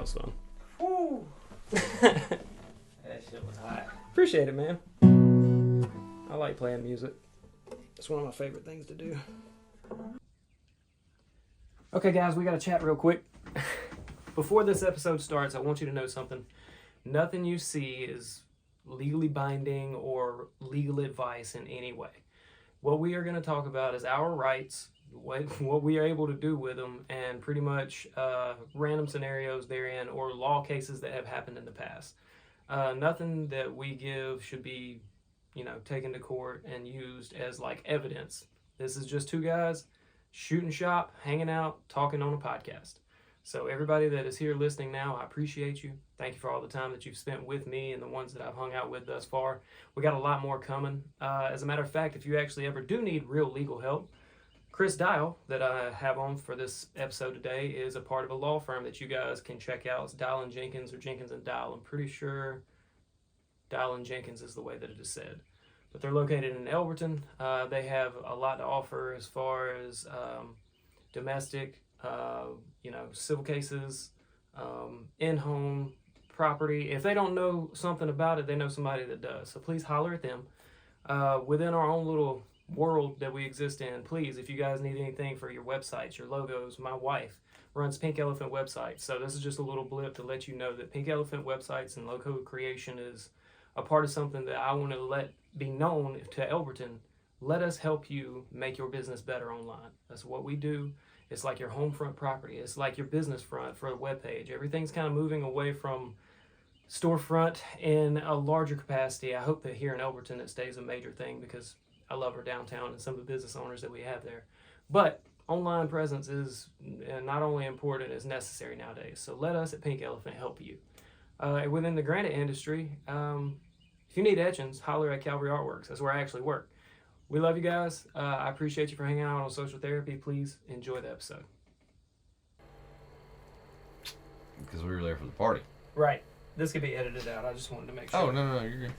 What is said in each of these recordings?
out, son. Woo! That shit was hot. Appreciate it, man. I like playing music. It's one of my favorite things to do. Okay, guys, we got to chat real quick. Before this episode starts, I want you to know something. Nothing you see is legally binding or legal advice in any way. What we are going to talk about is our rights, what we are able to do with them, and pretty much random scenarios therein or law cases that have happened in the past. Nothing that we give should be, taken to court and used as like evidence. This is just two guys shooting shop, hanging out, talking on a podcast. So everybody that is here listening now, I appreciate you. Thank you for all the time that you've spent with me and the ones that I've hung out with thus far. We got a lot more coming. As a matter of fact, if you actually ever do need real legal help, Chris Dyal, that I have on for this episode today, is a part of a law firm that you guys can check out. It's Dyal & Jenkins or Jenkins & Dyal. I'm pretty sure Dyal & Jenkins is the way that it is said. But they're located in Elberton. They have a lot to offer as far as domestic, civil cases, in-home property. If they don't know something about it, they know somebody that does. So please holler at them. Within our own little world that we exist in, please, if you guys need anything for your websites, your logos, my wife runs Pink Elephant websites. So this is just a little blip to let you know that Pink Elephant websites and logo creation is a part of something that I want to let be known to Elberton. Let us help you make your business better online. That's what we do. It's like your home front property. It's like your business front for a web page. Everything's kind of moving away from storefront in a larger capacity. I hope that here in Elberton it stays a major thing because I love our downtown and some of the business owners that we have there. But online presence is not only important, it's necessary nowadays. So let us at Pink Elephant help you. Within the granite industry, if you need etchings, holler at Calvary Artworks. That's where I actually work. We love you guys. I appreciate you for hanging out on Social Therapy. Please enjoy the episode. Because we were there for the party. Right. This could be edited out. I just wanted to make sure. Oh, no, you're good.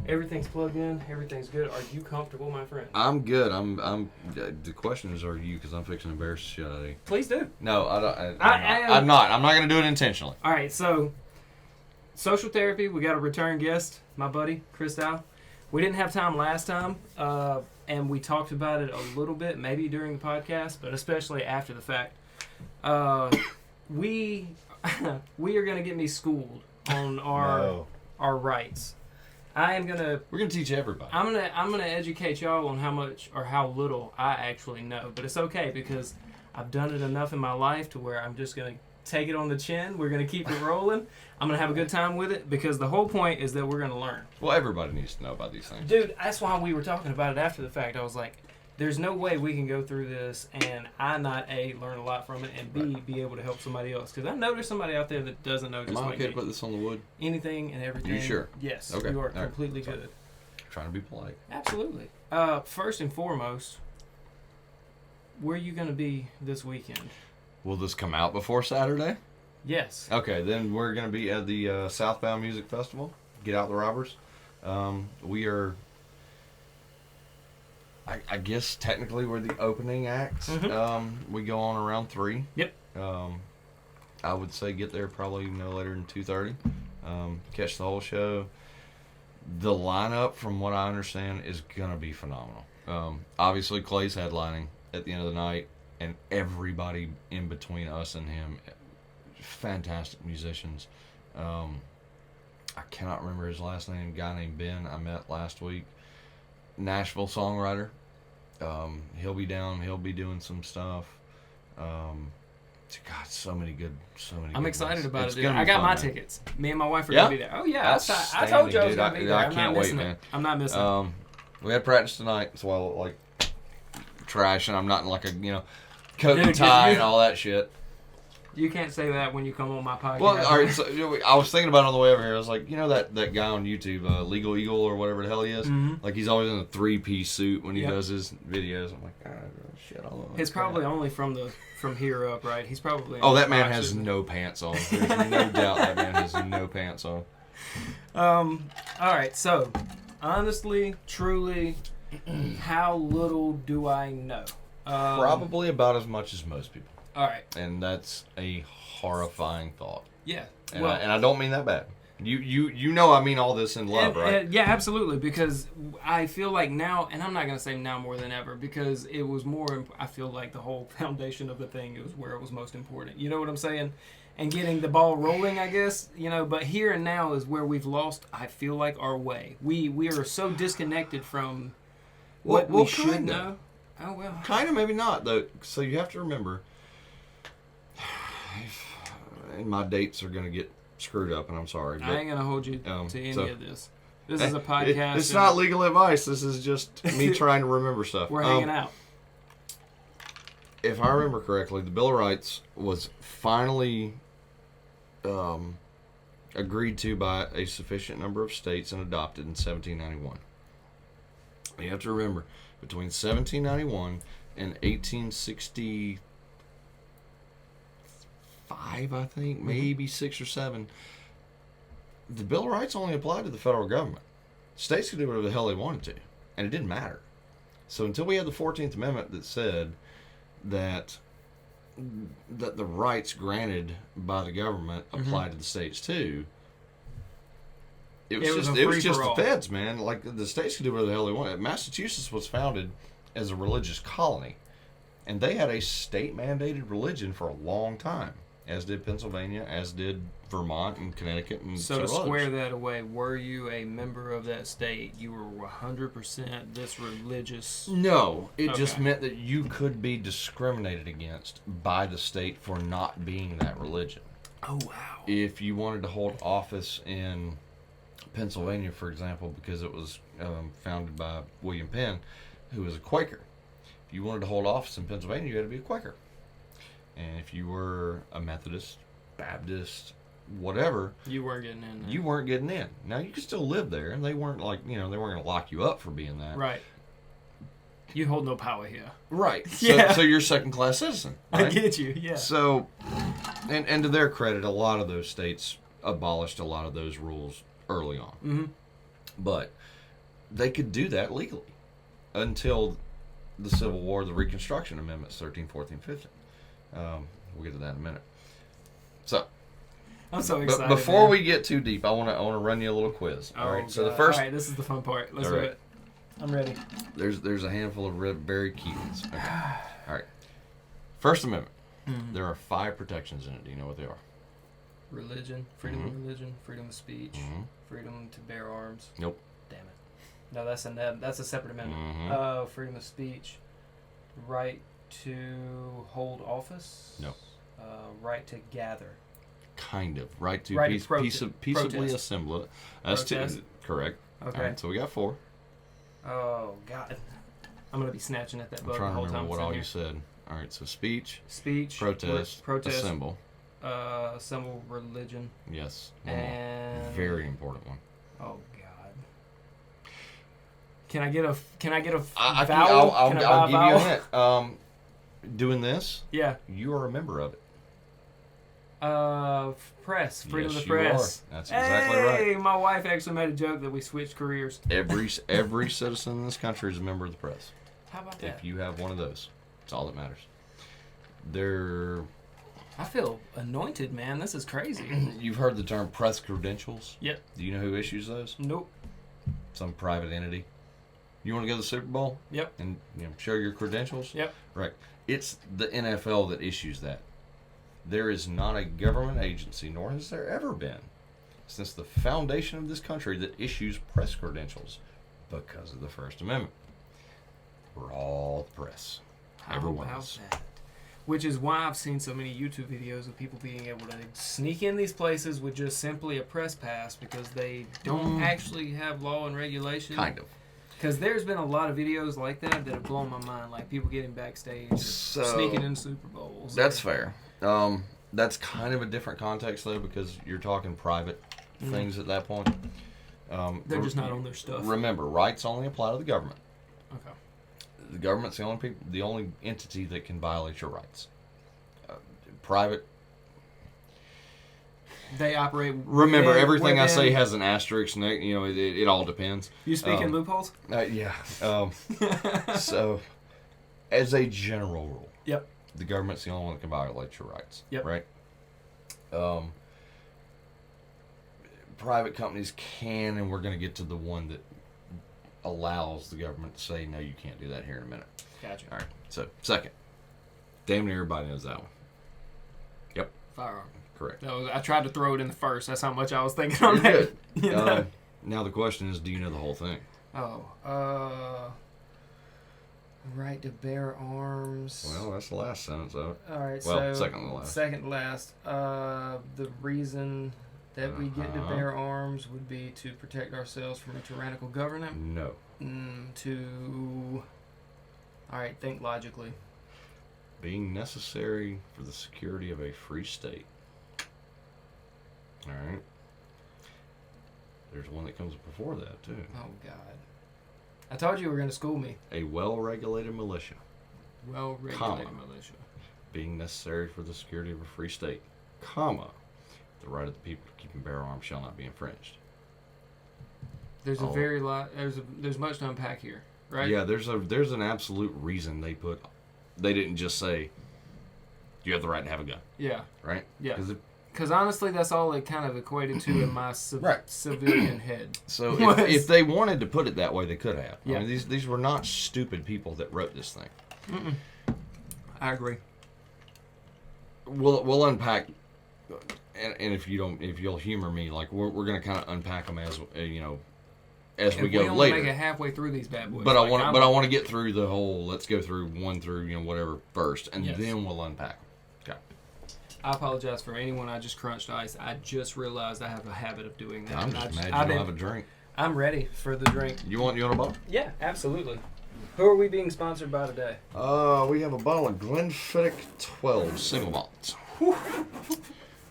Everything's plugged in. Everything's good. Are you comfortable, my friend? I'm good. I'm. The question is, are you? Because I'm fixing to embarrass the shit out of you. Please do. No, I don't. I'm not. I'm not going to do it intentionally. All right, so Social Therapy, we got a return guest, my buddy, Chris Dyal. We didn't have time last time, and we talked about it a little bit, maybe during the podcast, but especially after the fact. We are going to get me schooled on our rights. We're gonna teach everybody. I'm gonna educate y'all on how much or how little I actually know, but it's okay because I've done it enough in my life to where I'm just gonna take it on the chin. We're gonna keep it rolling. I'm gonna have a good time with it because the whole point is that we're gonna learn. Well, everybody needs to know about these things. Dude, that's why we were talking about it after the fact. I was like, there's no way we can go through this and I not A, learn a lot from it, and B, be able to help somebody else. Because I know there's somebody out there that doesn't know just Am I like okay me. to put this on the wood? Anything and everything. You sure? Yes. Okay. You are All right. completely good. Trying to be polite. Absolutely. First and foremost, where are you going to be this weekend? Will this come out before Saturday? Yes. Okay, then we're going to be at the Southbound Music Festival. Get Out the Robbers. We are... I guess technically we're the opening acts. Mm-hmm. We go on around 3. Yep. I would say get there probably no later than 2:30. Catch the whole show. The lineup, from what I understand, is going to be phenomenal. Obviously, Clay's headlining at the end of the night, and everybody in between us and him, fantastic musicians. I cannot remember his last name, a guy named Ben I met last week. Nashville songwriter. He'll be down. He'll be doing some stuff. God, so many good. I'm excited ones. about It's it, dude. gonna be I got fun, my man. tickets. Me and my wife are Yeah? going to be there. Oh, yeah. I told you I was going to be there. I I'm can't not wait, missing man. it. I'm not missing it. We had practice tonight, so I look like trash, and I'm not in like a, coat and Dude, tie and all that shit. You can't say that when you come on my podcast. Well, all right, so, I was thinking about it on the way over here. I was like, that guy on YouTube, Legal Eagle or whatever the hell he is? Mm-hmm. Like, he's always in a 3-piece suit when he does his videos. I'm like, shit, I don't know. It's probably only from here up, right? He's probably... Oh, that man has no pants on. There's no doubt that man has no pants on. All right, so, honestly, truly, how little do I know? Probably about as much as most people. All right. And that's a horrifying thought. Yeah. And I don't mean that bad. You know I mean all this in love, right? Yeah, absolutely. Because I feel like now, and I'm not going to say now more than ever, because it was more, I feel like the whole foundation of the thing was where it was most important. You know what I'm saying? And getting the ball rolling, I guess, but here and now is where we've lost, I feel like, our way. We are so disconnected from what we should know. Oh, well. Kind of, maybe not, though. So you have to remember, and my dates are going to get screwed up, and I'm sorry. But, I ain't going to hold you to any of this. This is a podcast. It's not legal advice. This is just me trying to remember stuff. We're hanging out. If I remember correctly, the Bill of Rights was finally agreed to by a sufficient number of states and adopted in 1791. You have to remember, between 1791 and 1865, I think, maybe 6 or 7, the Bill of Rights only applied to the federal government. States could do whatever the hell they wanted to, and it didn't matter. So until we had the 14th Amendment that said that the rights granted by the government applied to the states too, it was just the feds, man. Like, the states could do whatever the hell they wanted. Massachusetts was founded as a religious colony, and they had a state-mandated religion for a long time, as did Pennsylvania, as did Vermont and Connecticut and so to square others. that away, were you a member of that state? You were 100% this religious? No, it just meant that you could be discriminated against by the state for not being that religion. Oh, wow. If you wanted to hold office in Pennsylvania, for example, because it was founded by William Penn, who was a Quaker. If you wanted to hold office in Pennsylvania, you had to be a Quaker. And if you were a Methodist, Baptist, whatever, you weren't getting in there. You weren't getting in. Now, you could still live there, and they weren't they weren't going to lock you up for being that. Right. You hold no power here. Right. Yeah. So you're a second-class citizen. Right? I get you, yeah. So, and to their credit, a lot of those states abolished a lot of those rules early on. Mm-hmm. But they could do that legally until the Civil War, the Reconstruction Amendments, 13, 14, 15. We'll get to that in a minute. So, I'm so excited. But before we get too deep, I want to run you a little quiz. All right. So the first. All right, this is the fun part. Let's do it. I'm ready. There's a handful of very key ones. Okay. All right. First Amendment. Mm-hmm. There are 5 protections in it. Do you know what they are? Religion, freedom of religion, freedom of speech, freedom to bear arms. Nope. Damn it. No, that's a separate amendment. Freedom of speech, right to hold office. Nope. Right to gather. Kind of. Right to peaceably protest. assemble. That's Protest. Correct. Okay. All right, so we got 4. Oh, God. I'm going to be snatching at that I'm bug the trying to whole remember time. what all you said. All right, so speech, protest, assemble. Assemble, religion. Yes. And very important one. Oh, God. Can I get a I'll vowel? give you a hint. Doing this, yeah, you are a member of it. Press, freedom yes, of the press. You are. That's exactly right. Hey, my wife actually made a joke that we switched careers. Every citizen in this country is a member of the press. How about that? If you have one of those, it's all that matters. I feel anointed, man. This is crazy. You've heard the term press credentials? Yep. Do you know who issues those? Nope. Some private entity. You want to go to the Super Bowl? Yep. And show your credentials? Yep. Right. It's the NFL that issues that. There is not a government agency, nor has there ever been, since the foundation of this country, that issues press credentials because of the First Amendment. We're all the press. Everyone is. That? Which is why I've seen so many YouTube videos of people being able to sneak in these places with just simply a press pass because they don't actually have law and regulation. Kind of. Because there's been a lot of videos like that have blown my mind, like people getting backstage, sneaking in Super Bowls. That's fair. That's kind of a different context, though, because you're talking private things at that point. They're just not on their stuff. Remember, rights only apply to the government. Okay. The government's the only entity that can violate your rights. Private. They operate. Remember, everything I say has an asterisk. It all depends. You speak in loopholes? Yeah. So, as a general rule, yep, the government's the only one that can violate your rights. Yep. Right. private companies can, and we're going to get to the one that allows the government to say, no, you can't do that here in a minute. Gotcha. All right. So, second. Damn near everybody knows that one. Yep. Firearm. Correct. I tried to throw it in the first. That's how much I was thinking on You're that. good. You know? Now the question is, do you know the whole thing? Right to bear arms. Well, that's the last sentence of it. All right. Well, so second to last. Second to last. The reason that we get to bear arms would be to protect ourselves from a tyrannical government. No. All right. Think logically. Being necessary for the security of a free state. All right. There's one that comes before that, too. Oh, God. I told you you were going to school me. A well-regulated militia. Well-regulated militia. Being necessary for the security of a free state, comma, the right of the people to keep and bear arms shall not be infringed. There's a very lot. There's much to unpack here, right? Yeah, there's an absolute reason they didn't just say you have the right to have a gun. Yeah. Right? Yeah. Because honestly, that's all it kind of equated to in my civilian head. So if they wanted to put it that way, they could have. Yeah. I mean, these were not stupid people that wrote this thing. I agree. We'll unpack, and if you'll humor me, like we're gonna kind of unpack them as as we go only later. Make it halfway through these bad boys. But I want to get through the whole. Let's go through one through whatever first, and then we'll unpack them. Okay. I apologize for anyone. I just crunched ice. I just realized I have a habit of doing that. I'm just mad you don't have a drink. I'm ready for the drink. You want a bottle? Yeah, absolutely. Who are we being sponsored by today? We have a bottle of Glenfiddich 12 single malts.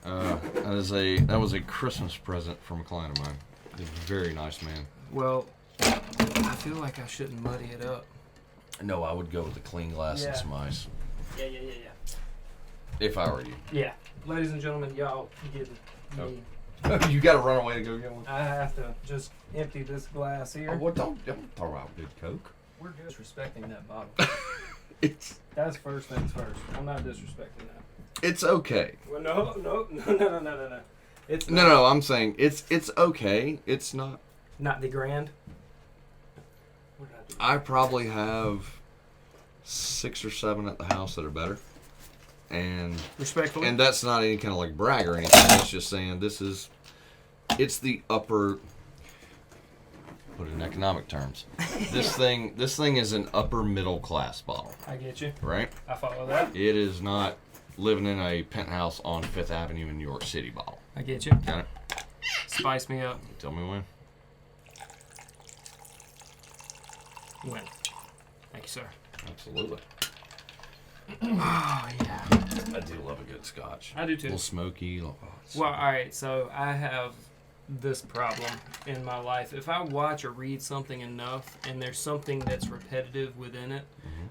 That was a Christmas present from a client of mine. He's a very nice man. Well, I feel like I shouldn't muddy it up. No, I would go with a clean glass and some ice. Yeah. If I were you. Yeah. Ladies and gentlemen, y'all give me. You got to run away to go get one? I have to just empty this glass here. Oh, well, don't talk about good Coke. We're disrespecting that bottle. It's That's first things first. I'm not disrespecting that. It's okay. Well, no. It's not. No, I'm saying it's okay. It's not. Not the grand. What did I do? I probably have 6 or 7 at the house that are better. And Respectfully. And that's not any kind of like brag or anything. It's just saying it's the upper, put it in economic terms. This thing is an upper middle class bottle. I get you. Right? I follow that. It is not living in a penthouse on 5th Avenue in New York City bottle. I get you. Got it? Spice me up. Tell me when. You win. Thank you, sir. Absolutely. Oh, yeah. I do love a good scotch. I do too. A little smoky. Well, All right. So I have this problem in my life. If I watch or read something enough and there's something that's repetitive within it,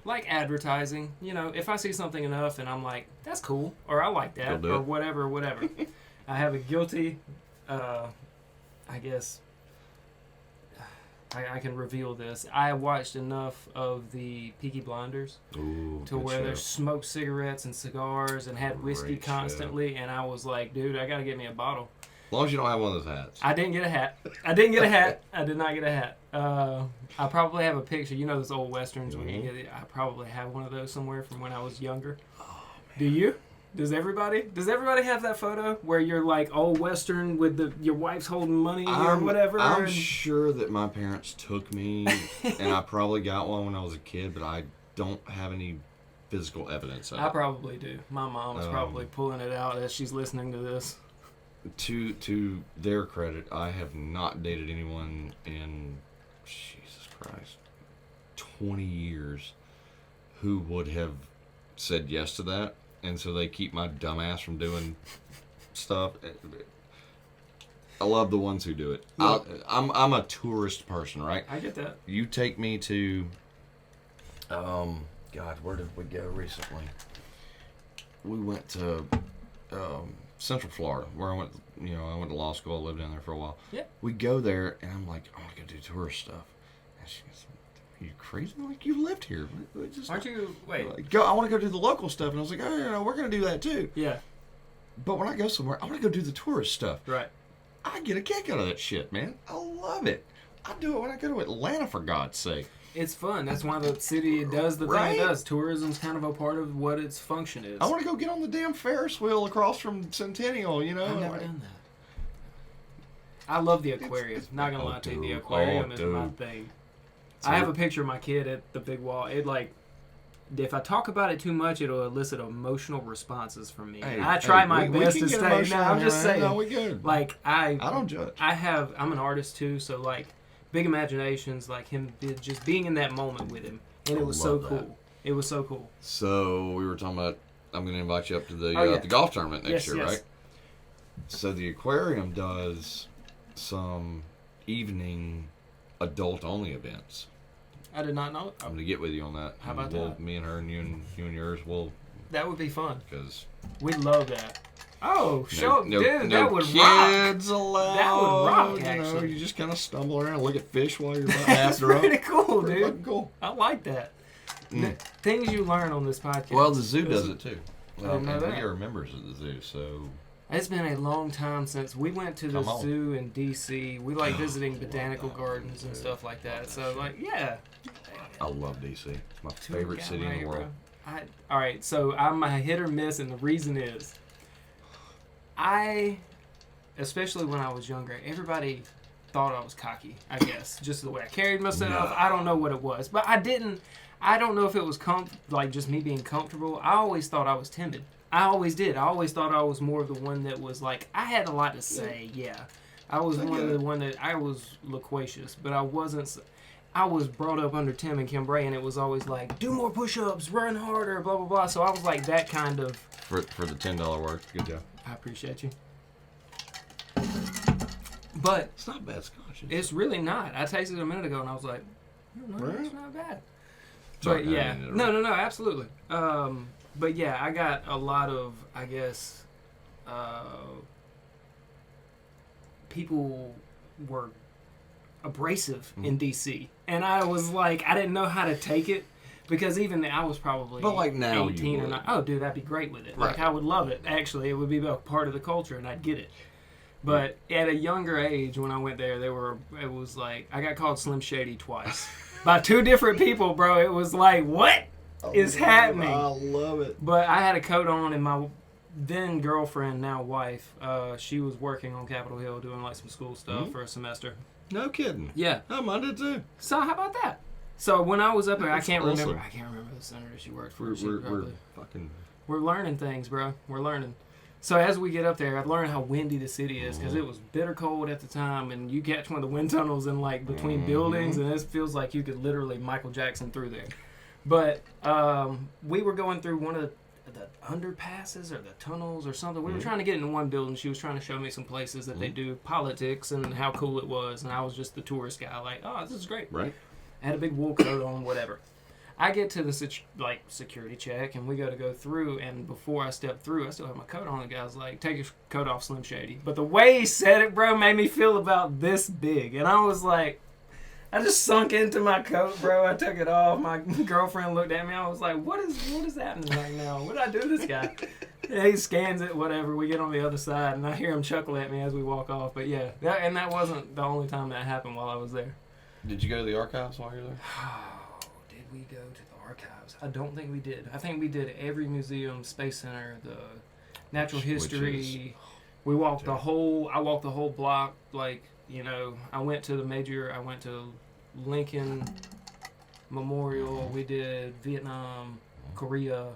like advertising, if I see something enough and I'm like, that's cool, or I like that, or whatever. I have a guilty, I guess, I can reveal this. I watched enough of the Peaky Blinders to where they smoked cigarettes and cigars and had whiskey constantly, and I was like, dude, I got to get me a bottle. As long as you don't have one of those hats. I didn't get a hat. I did not get a hat. I probably have a picture. You know those old westerns when you get it. I probably have one of those somewhere from when I was younger. Oh, man. Do you? Does everybody have that photo where you're like old western with your wife's holding money or whatever? I'm sure that my parents took me, and I probably got one when I was a kid, but I don't have any physical evidence of it. I probably do. My mom's probably pulling it out as she's listening to this. To their credit, I have not dated anyone in, Jesus Christ, 20 years who would have said yes to that. And so they keep my dumb ass from doing stuff. I love the ones who do it. I'm a tourist person, right? I get that. You take me to, God, where did we go recently? We went to Central Florida, where I went to law school. I lived down there for a while. Yeah. We go there, and I'm like, I want to go do tourist stuff. And she goes, are you crazy? Like, you lived here. Aren't you? Wait. I want to go do the local stuff. And I was like, oh, we're going to do that too. Yeah. But when I go somewhere, I want to go do the tourist stuff. Right. I get a kick out of that shit, man. I love it. I do it when I go to Atlanta, for God's sake. It's fun. That's why the city does the thing it does. Tourism's kind of a part of what its function is. I want to go get on the damn Ferris wheel across from Centennial, you know? I've never done that. I love the aquarium. Not gonna lie to you, the aquarium is my thing. I have a picture of my kid at the big wall. It if I talk about it too much, it'll elicit emotional responses from me. Hey, I try my best to stay. No, I'm just saying. No, we good. Like I don't judge. I'm an artist too, so like big imaginations, like him just being in that moment with him, and it was so cool. It was so cool. So we were talking about. I'm going to invite you up to the the golf tournament next year, right? So the aquarium does some evening adult-only events. I did not know it. I'm going to get with you on that. How about that? Me and her and you and yours will. That would be fun. Because we'd love that. Oh, dude, no that would kids rock. Allowed. That would rock, actually. You just kind of stumble around and look at fish while you're about half drunk. Pretty cool, dude. Fucking cool. I like that. Things you learn on this podcast. Well, the zoo does it too. And we are members of the zoo, so. It's been a long time since we went to the zoo in D.C. We like visiting botanical gardens and stuff like that. So, like, yeah. I love D.C. It's my favorite city in the world. All right, so I'm a hit or miss, and the reason is, especially when I was younger, everybody thought I was cocky, I guess. Just the way I carried myself. No. I don't know what it was. But I don't know if it was just me being comfortable. I always thought I was timid. I always did. I always thought I was more of the one that was like, I had a lot to say, yeah. I was I was loquacious, but I wasn't. I was brought up under Tim and Kim Bray, and it was always like, do more push-ups, run harder, blah, blah, blah. So I was like that kind of... For the $10 work. Good job. I appreciate you. But... It's not bad scotch. It's really not. I tasted it a minute ago, and I was like, no, it's not bad. Sorry, but yeah. No, absolutely. But yeah, I got a lot of, I guess, people were abrasive in DC, and I was like, I didn't know how to take it because even then I was probably now 18 or not. Oh, dude, I'd be great with it. Right. Like I would love it. Actually, it would be a part of the culture, and I'd get it. But at a younger age, when I went there, it was like I got called Slim Shady twice by two different people, bro. It was like, what is happening? I love it. But I had a coat on, and my then girlfriend, now wife, she was working on Capitol Hill doing like some school stuff for a semester. No kidding. Yeah. Oh, mine did too. So how about that? So when I was up there, I can't remember the senator she worked for. We're learning things, bro. We're learning. So as we get up there, I've learned how windy the city is because it was bitter cold at the time, and you catch one of the wind tunnels in like between buildings, and it feels like you could literally Michael Jackson through there. But we were going through one of the underpasses or the tunnels or something. We were trying to get into one building. She was trying to show me some places that they do politics and how cool it was, and I was just the tourist guy, like, oh, this is great. Right. I had a big wool coat on, whatever. I get to the security check, and we go through, and before I step through, I still have my coat on. The guy's like, take your coat off, Slim Shady. But the way he said it, bro, made me feel about this big. And I was like, I just sunk into my coat, bro. I took it off. My girlfriend looked at me. I was like, what is happening right now? What did I do to this guy? Yeah, he scans it, whatever. We get on the other side, and I hear him chuckle at me as we walk off. But yeah, that wasn't the only time that happened while I was there. Did you go to the archives while you were there? Did we go to the archives? I don't think we did. I think we did every museum, Space Center, the natural history. We walked I walked the whole block. Like, you know, I went to Lincoln Memorial. We did Vietnam, Korea.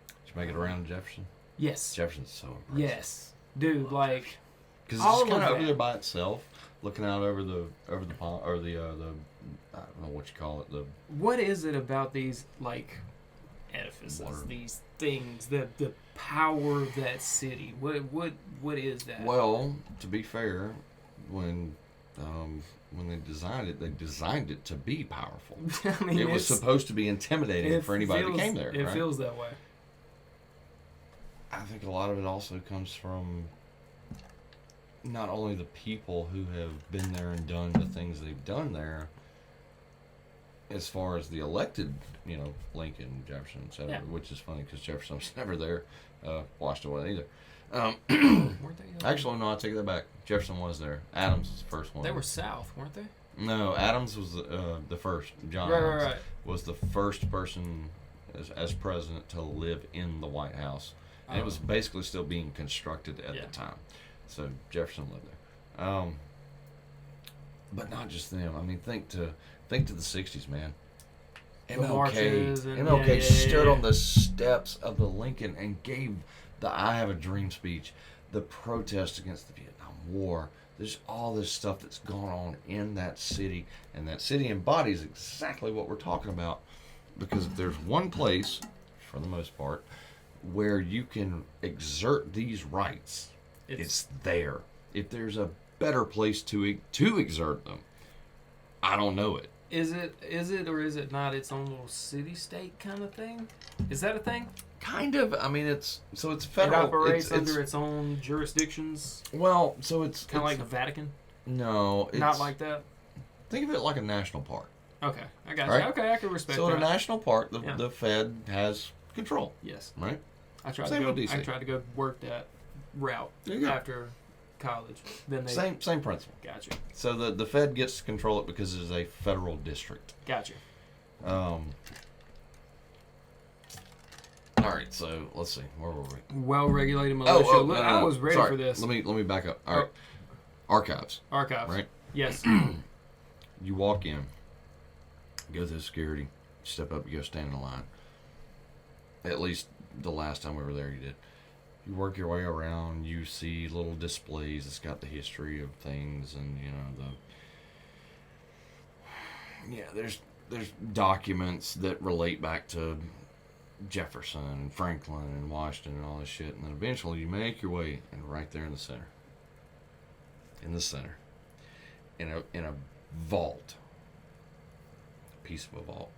Did you make it around Jefferson? Yes. Jefferson's so impressive. Yes, dude. Like, because it's just kind of over there by itself, looking out over the pond or the I don't know what you call it. What is it about these like edifices, these things, the power of that city? What is that? Well, to be fair, when they designed it to be powerful. I mean, it was supposed to be intimidating for anybody that came there. It feels that way. I think a lot of it also comes from not only the people who have been there and done the things they've done there, as far as the elected, you know, Lincoln, Jefferson, etc., which is funny because Jefferson was never there, washed away either. Weren't they? Actually, no, I take that back. Jefferson was there. Adams was the first one. They were south, weren't they? No, Adams was the first. John Adams was the first person as president to live in the White House. And it was basically still being constructed at the time. So Jefferson lived there. But not just them. I mean, think to the 60s, man. MLK stood on the steps of the Lincoln and gave the I Have a Dream speech, the protest against the Vietnam War. There's all this stuff that's gone on in that city, and that city embodies exactly what we're talking about. Because if there's one place, for the most part, where you can exert these rights, it's there. If there's a better place to exert them, I don't know it. Is it or is it not its own little city-state kind of thing? Is that a thing? Kind of. I mean, it's federal. It operates under its own jurisdictions. Well, so it's kind of like the Vatican. No, it's not like that. Think of it like a national park. Okay, I got you. Right? Okay, I can respect that. So in a national park, the Fed has control. Yes. Right. I tried to go work that route after college. Then same principle. Gotcha. So the Fed gets to control it because it is a federal district. Gotcha. All right, so let's see. Where were we? Well-regulated militia. No. I was ready for this. Let me back up. All right. Archives. Right? Yes. You walk in, go through security, step up, you go stand in the line. At least the last time we were there, you did. You work your way around, you see little displays that's got the history of things, and there's documents that relate back to Jefferson and Franklin and Washington and all this shit, and then eventually you make your way, and right there in the center, in a vault, piece of a vault,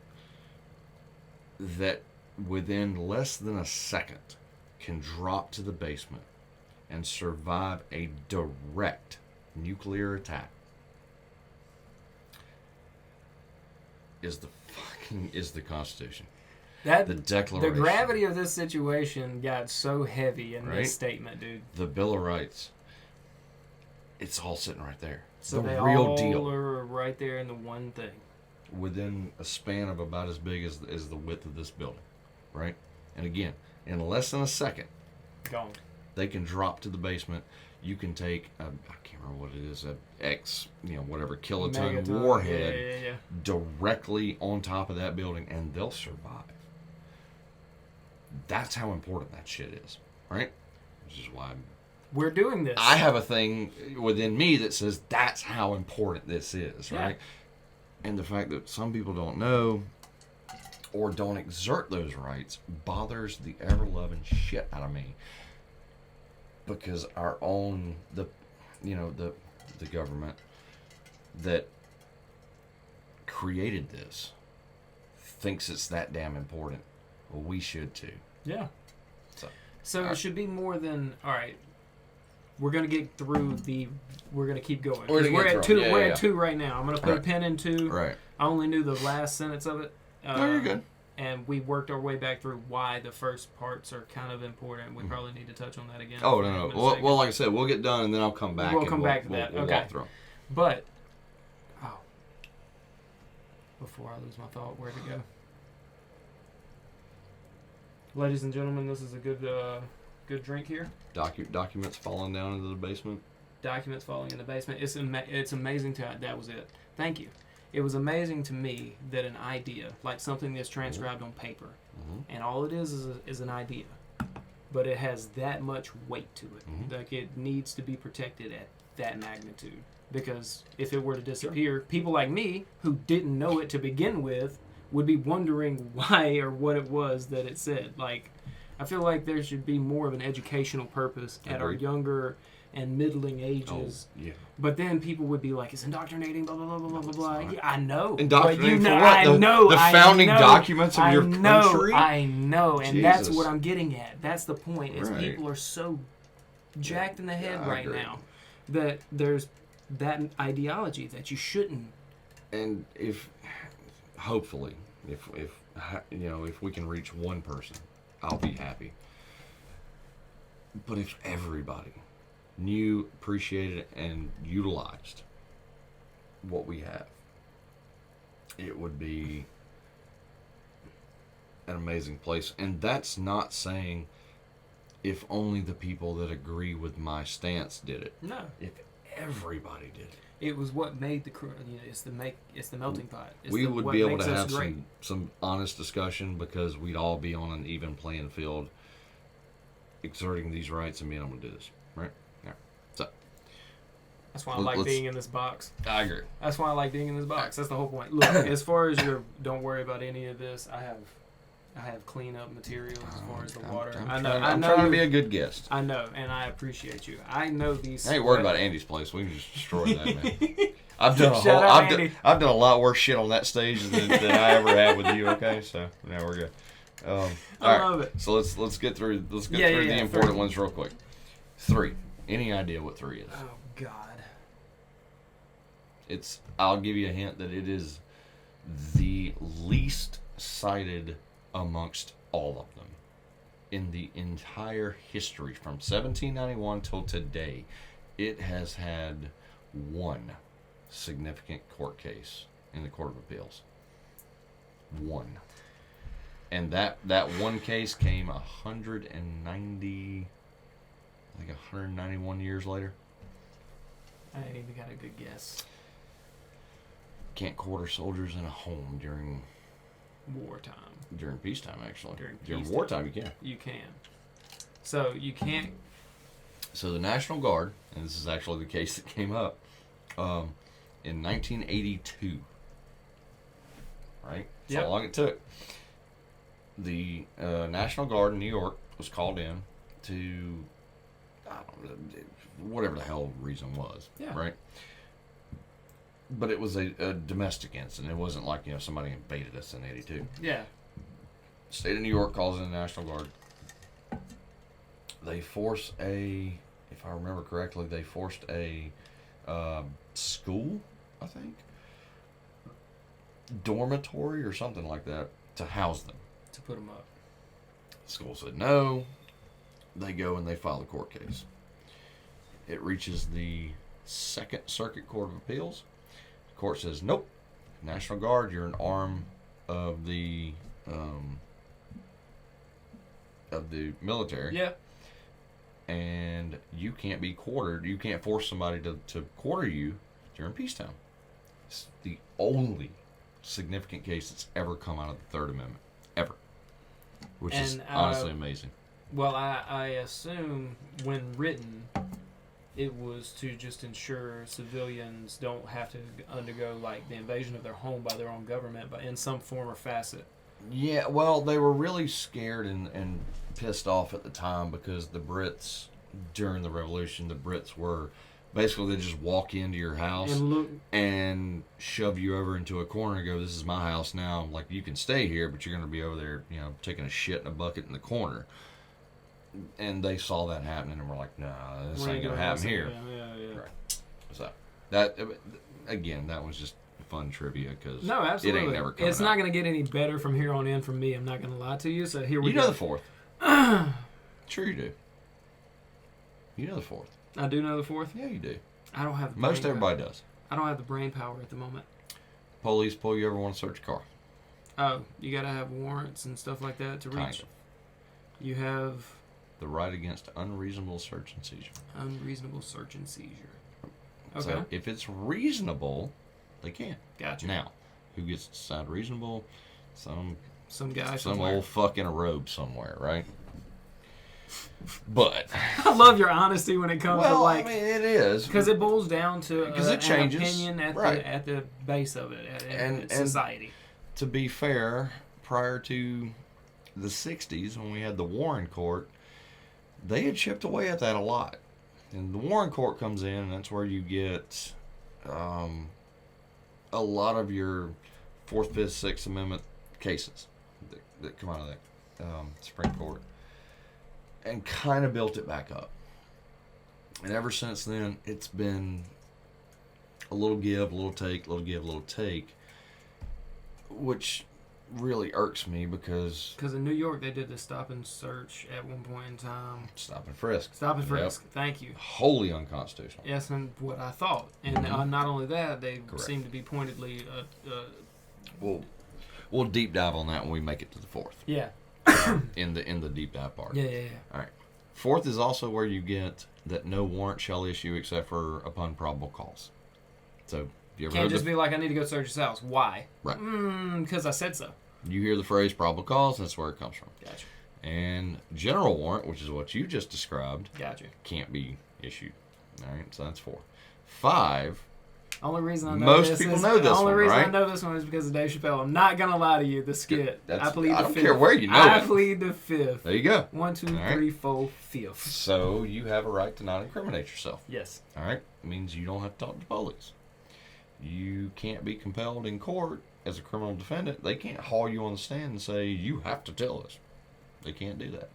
that within less than a second can drop to the basement and survive a direct nuclear attack is the Constitution. The Declaration. The gravity of this situation got so heavy in this statement, dude. The Bill of Rights. It's all sitting right there. So the they real all deal. are right there in the one thing. Within a span of about as big as the width of this building, right? And again, in less than a second, gone. They can drop to the basement. You can take I can't remember what it is, whatever kiloton warhead directly on top of that building, and they'll survive. That's how important that shit is, right? Which is why we're doing this. I have a thing within me that says that's how important this is, right? And the fact that some people don't know or don't exert those rights bothers the ever-loving shit out of me. Because our own, the government that created this thinks it's that damn important. Well, we should too. Yeah. So it should be more than, all right, we're going to get through we're going to keep going. We're at 2. We're at 2 right now. I'm going to put a pin in 2. Right. I only knew the last sentence of it. No, you're good. And we worked our way back through why the first parts are kind of important. We probably need to touch on that again. Oh, no. Well, like I said, we'll get done and then I'll come back. We'll come back to that. We'll okay. walk through. But, before I lose my thought, where'd it go? Ladies and gentlemen, this is a good drink here. Documents falling down into the basement. Documents falling in the basement. It's amazing that was it. Thank you. It was amazing to me that an idea, like something that's transcribed on paper, and all it is an idea, but it has that much weight to it. Like it needs to be protected at that magnitude. Because if it were to disappear, people like me who didn't know it to begin with would be wondering why or what it was that it said. Like, I feel like there should be more of an educational purpose at our younger and middling ages. Oh, yeah. But then people would be like, it's indoctrinating, blah, blah, blah, blah, blah, blah. Yeah, I know. Indoctrinating for what? The founding documents of your country? I know. And that's what I'm getting at. That's the point, is people are so jacked in the head right now that there's that ideology that you shouldn't. And hopefully, if we can reach one person, I'll be happy. But if everybody knew, appreciated, and utilized what we have, it would be an amazing place. And that's not saying if only the people that agree with my stance did it. No. If everybody did it. It was what made it's the melting pot. We would be able to have some honest discussion because we'd all be on an even playing field exerting these rights and being able to do this. Right? Yeah. So that's why I like being in this box. I agree. That's why I like being in this box. That's the whole point. Look, as far as don't worry about any of this. I have cleanup materials as far as the water. I'm trying to be a good guest. I know, and I appreciate you. I know these. I ain't worried about Andy's place. We can just destroy that, man. I've done a lot worse shit on that stage than I ever have with you. Okay, so now we're good. I love it. So let's get through the important ones real quick. 3. Any idea what 3 is? Oh God. I'll give you a hint that it is the least cited amongst all of them in the entire history from 1791 till today. It has had one significant court case in the Court of Appeals. One. And that one case came 191 years later. I ain't even got a good guess. Can't quarter soldiers in a home during wartime. During peacetime, actually. During peacetime. wartime, you can. You can. So you can't. So the National Guard, and this is actually the case that came up, in 1982. Right? That's how long it took. The National Guard in New York was called in to, I don't know, whatever the hell reason was. Yeah. Right? But it was a domestic incident. It wasn't like, somebody invaded us in 82. Yeah. State of New York calls in the National Guard. They force if I remember correctly, they forced a school, I think, dormitory or something like that, to house them. To put them up. The school said no. They go and they file the court case. It reaches the Second Circuit Court of Appeals. The court says, nope, National Guard, you're an arm of the military. Yeah. And you can't be quartered. You can't force somebody to quarter you during peacetime. It's the only significant case that's ever come out of the Third Amendment. Ever. Which is honestly amazing. Well, I assume when written, it was to just ensure civilians don't have to undergo like the invasion of their home by their own government, but in some form or facet. Yeah, well, they were really scared and pissed off at the time because the Brits, during the Revolution, the Brits were basically they just walk into your house and shove you over into a corner and go, this is my house now. Like, you can stay here, but you're going to be over there, taking a shit in a bucket in the corner. And they saw that happening and were like, nah, this ain't going to happen here. Yeah. Right. So, that was just fun trivia because no, absolutely. It ain't never coming It's not going to get any better from here on in from me. I'm not going to lie to you. So here we go. You know the fourth. Sure you do. You know the fourth. I do know the fourth? Yeah, you do. I don't have the Most everybody does. I don't have the brain power at the moment. Police pull you over, want to search your car. Oh, you got to have warrants and stuff like that to reach. Kind of. You have the right against unreasonable search and seizure. Unreasonable search and seizure. Okay. So if it's reasonable, they can. Gotcha. Now, who gets to decide reasonable? Some guy some somewhere. old fuck in a robe somewhere, right? But I love your honesty when it comes to like. I mean, it is because it boils down to it changes. An opinion at the base of it, and society. To be fair, prior to the '60s, when we had the Warren Court, they had chipped away at that a lot. And the Warren Court comes in, and that's where you get a lot of your Fourth, Fifth, Sixth Amendment cases that come out of that Supreme Court, and kind of built it back up. And ever since then, it's been a little give, a little take, a little give, a little take, which really irks me because Because in New York, they did the stop and search at one point in time. stop and frisk. Stop and frisk. Thank you. Wholly unconstitutional. Yes, and what I thought. And not only that, they Correct. seem to be pointedly... We'll deep dive on that when we make it to the fourth. yeah. In the deep dive part. Yeah. All right. Fourth is also where you get that no warrant shall issue except for upon probable cause. So you ever Can't heard just be like, I need to go search his house. Why? Right. Because I said so. you hear the phrase probable cause, that's where it comes from. Gotcha. And general warrant, which is what you just described, Gotcha. can't be issued. All right, so that's 4. 5. Only reason I know Most this people is, know this the only one, reason right? I know this one is because of Dave Chappelle. I'm not gonna lie to you. The skit. That's- I plead I the don't fifth. care where you know I it. plead the fifth. There you go. 1, 2, All right. 3, 4, fifth. So you have a right to not incriminate yourself. Yes. All right, it means you don't have to talk to the police. You can't be compelled in court as a criminal defendant. They can't haul you on the stand and say you have to tell us. They can't do that.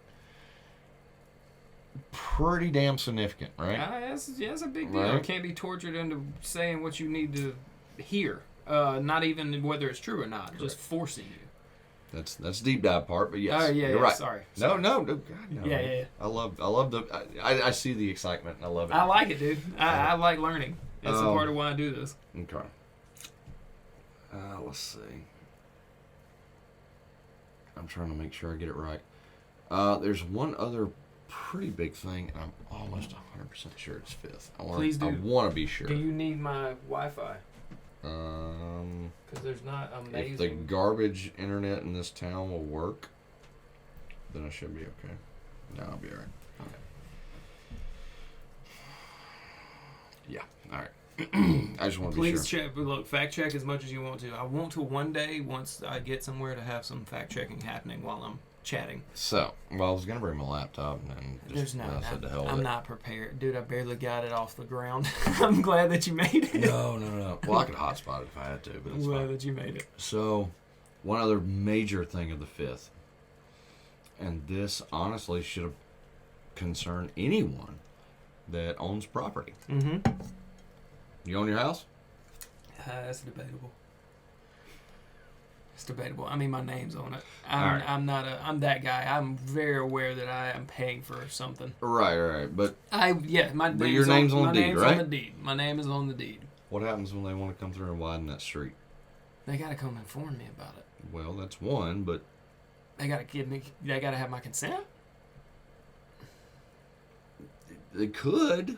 Pretty damn significant, right? That's a big deal. Right. You can't be tortured into saying what you need to hear. Not even whether it's true or not. Correct. Just forcing you. That's deep dive part, but yes, Yeah, you're right. Sorry. No, God, no. Yeah. I love the. I see the excitement and I love it. I like it, dude. I like learning. That's a part of why I do this. Okay. Let's see. I'm trying to make sure I get it right. There's one other pretty big thing, and I'm almost 100% sure it's 5th. Please do. I want to be sure. Do you need my Wi-Fi? Um, Because there's not amazing. if the garbage internet in this town will work, then I should be okay. No, I'll be alright. Okay. Yeah, alright. I just want to be Please sure. check. Look, fact check as much as you want to. I want to one day, once I get somewhere, to have some fact checking happening while I'm chatting. So, well, I was going to bring my laptop, and There's just, no. I said to hell with I'm it. not prepared, dude. I barely got it off the ground. I'm glad that you made it. No. Well, I could hotspot it if I had to, but I'm it's glad fine. that you made it. So, one other major thing of the 5th, and this honestly should have concerned anyone that owns property. Mm-hmm. You own your house? That's debatable. It's debatable. I mean, my name's on it. Alright. I'm that guy. I'm very aware that I am paying for something. Right. But But your name's on the deed, name's right? on the deed. My name is on the deed. what happens when they want to come through and widen that street? They gotta come inform me about it. Well, that's one, but They gotta give me. They gotta have my consent. they could.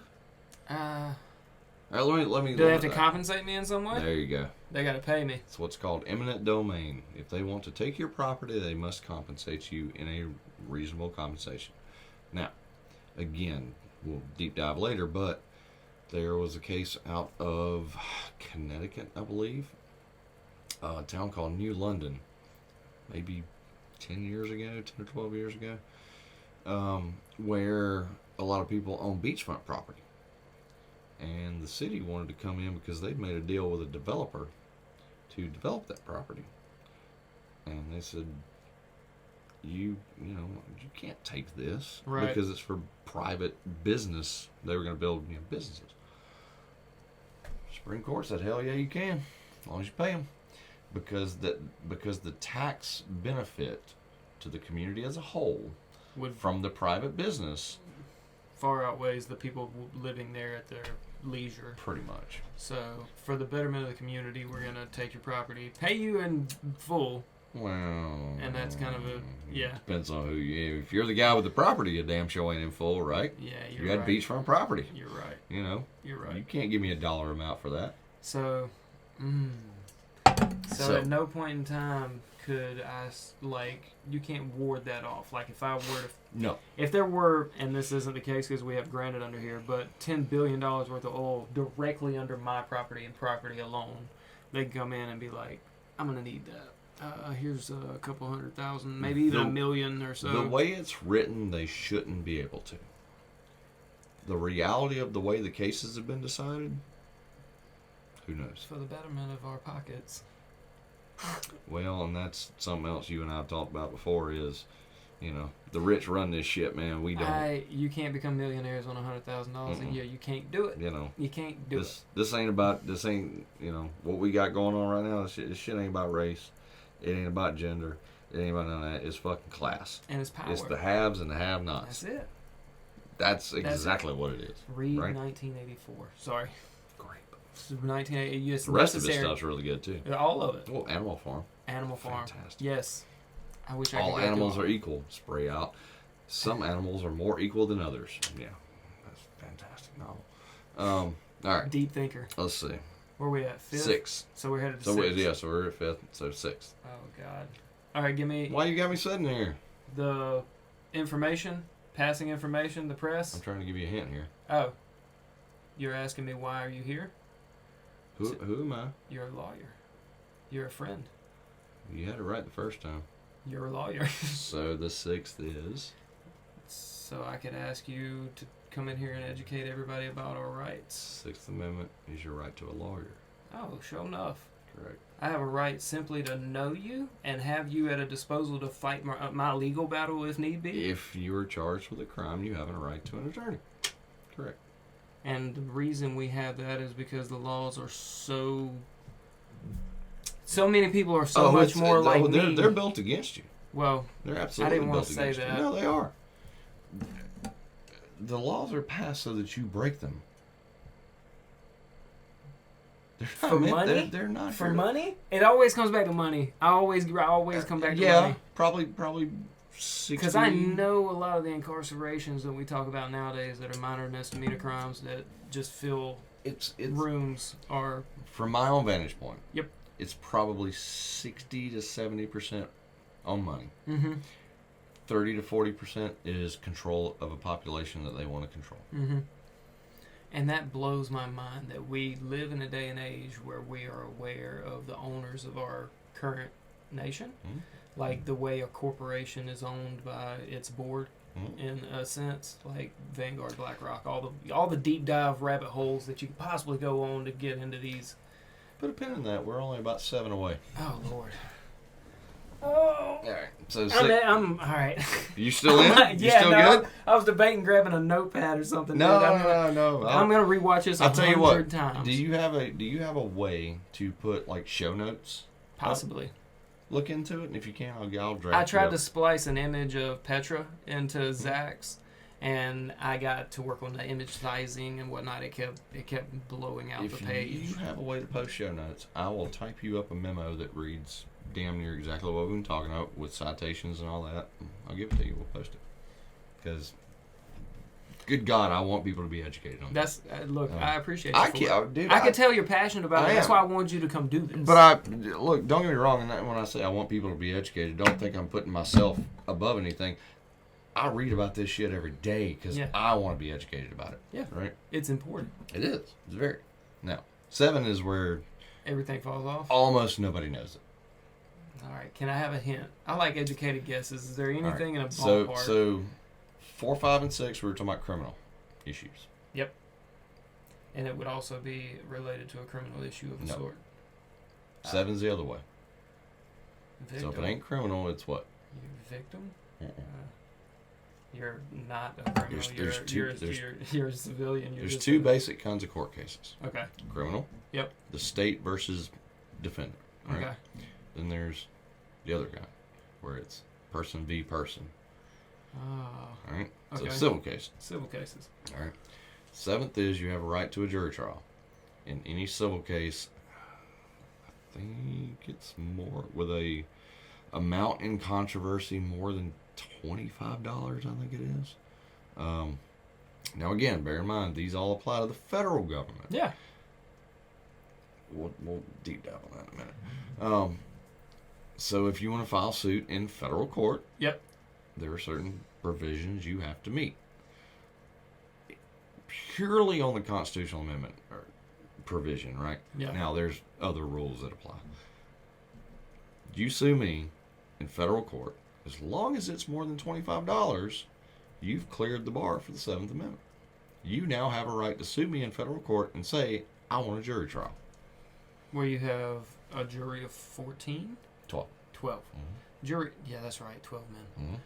Let me. Do they have to compensate me in some way? There you go. They gotta pay me. It's what's called eminent domain. If they want to take your property, they must compensate you in a reasonable compensation. Now, again, we'll deep dive later, but there was a case out of Connecticut, I believe, a town called New London, maybe 10 years ago, 10 or 12 years ago, where a lot of people own beachfront property. And the city wanted to come in because they'd made a deal with a developer to develop that property. And they said, you can't take this, Right. because it's for private business. They were going to build businesses. Supreme Court said, hell yeah, you can, as long as you pay them, because the tax benefit to the community as a whole Would from the private business, far outweighs the people living there at their leisure. pretty much. So, for the betterment of the community, we're gonna take your property, pay you in full. Well, And that's kind of yeah. Depends on who you. If you're the guy with the property, you damn sure ain't in full, right? Yeah, You had beachfront property. You're right. You You're right. can't give me a dollar amount for that. So, So- at no point in time could I you can't ward that off. Like if I were to, No. if there were, and this isn't the case because we have granted under here, but $10 billion worth of oil directly under my property and property alone, they can come in and be like, I'm gonna need that. Here's a couple 100,000, maybe even $1 million or so. The way it's written, they shouldn't be able to. The reality of the way the cases have been decided, who knows? For the betterment of our pockets. Well, and that's something else you and I have talked about before is, the rich run this shit, man. We don't. You can't become millionaires on $100,000 a year. You can't do it. You can't do it. This ain't what we got going on right now. This shit ain't about race. It ain't about gender. It ain't about none of that. It's fucking class. And it's power. It's the haves and the have-nots. That's it. That's exactly what it is. Read right? 1984. Sorry. Great. 1980. It's The rest of necessary. this stuff's really good too. All of it. Well, Animal Farm. Animal Farm. Fantastic. Yes. I wish I could All go animals through are equal. Spray out. Some animals are more equal than others. Yeah. That's a fantastic novel. All right. Deep thinker. Let's see. Where we at? 5th? 6. So we're headed to So 6th. so we're at 5th. So 6th. Oh, God. All right, give me Why you got me sitting here? the information, passing information, the press. I'm trying to give you a hint here. Oh. You're asking me why are you here? Who am I? You're a lawyer. You're a friend. You had it right the first time. You're a lawyer. So the 6th is. So I could ask you to come in here and educate everybody about our rights. 6th Amendment is your right to a lawyer. Oh, sure enough. Correct. I have a right simply to know you and have you at a disposal to fight my legal battle if need be. If you are charged with a crime, you have a right to an attorney. Correct. And the reason we have that is because the laws are so many people are so much more like me. They're built against you. Well, They're absolutely I didn't want built to say against that. you. No, they are. The laws are passed so that you break them. They're not For meant- money? They're not for here to- money, it always comes back to money. I always come back to yeah, money. probably 60. Because I know a lot of the incarcerations that we talk about nowadays that are minor and misdemeanor crimes that just fill it's rooms are. from my own vantage point. Yep. It's probably 60 to 70% on money. Mm-hmm. 30 to 40% is control of a population that they want to control. Mm-hmm. And that blows my mind that we live in a day and age where we are aware of the owners of our current nation. Mm-hmm. Like the way a corporation is owned by its board, Mm-hmm. in a sense, like Vanguard, BlackRock, all the deep dive rabbit holes that you could possibly go on to get into these. Put a pin in that. We're only about 7 away. Oh Lord. Oh. All right. So I'm all right. You still in? You Yeah, still no, good? I was debating grabbing a notepad or something. No, dude. no. I'm gonna rewatch this I'll tell you what. 100 times. Do you have a way to put like show notes? Possibly. Look into it, and if you can, I'll draft. I tried you to up. splice an image of Petra into Zach's, and I got to work on the image sizing and whatnot. It kept blowing out If the page. you have a way to post show notes, I will type you up a memo that reads damn near exactly what we've been talking about with citations and all that. I'll give it to you. We'll post it. Because, good God, I want people to be educated on That's look. I appreciate you. I could tell you're passionate about it. I That's am. why I wanted you to come do this. But look, don't get me wrong. When I say I want people to be educated, don't think I'm putting myself above anything. I read about this shit every day because I want to be educated about it. Yeah. Right? It's important. It is. It's very. Now, 7 is where Everything falls off. almost nobody knows it. All right. Can I have a hint? I like educated guesses. Is there anything in a So, ballpark? so 4, 5, and 6, we were talking about criminal issues. And it would also be related to a criminal issue of a No. sort. 7's the other way. Victim. So if it ain't criminal, it's what? You victim? Uh-uh. You're not a criminal. You're a civilian. You're There's just two basic kinds of court cases. Okay. Criminal. Yep. The state versus defendant. Right? Okay. Then there's the other guy, where it's person v. person. Oh. All right. Okay. So civil case. Civil cases. All right. 7th is you have a right to a jury trial. In any civil case, I think it's more with a amount in controversy more than $25. I think it is. Now again, bear in mind these all apply to the federal government. Yeah. We'll deep dive on that in a minute. So if you want to file suit in federal court, Yep. there are certain provisions you have to meet. Purely on the constitutional amendment or provision, right? Yeah. Now there's other rules that apply. You sue me in federal court, as long as it's more than $25, you've cleared the bar for the 7th Amendment. You now have a right to sue me in federal court and say, I want a jury trial. Where you have a jury of 14? 12. 12. Mm-hmm. Jury, yeah, that's right, 12 men.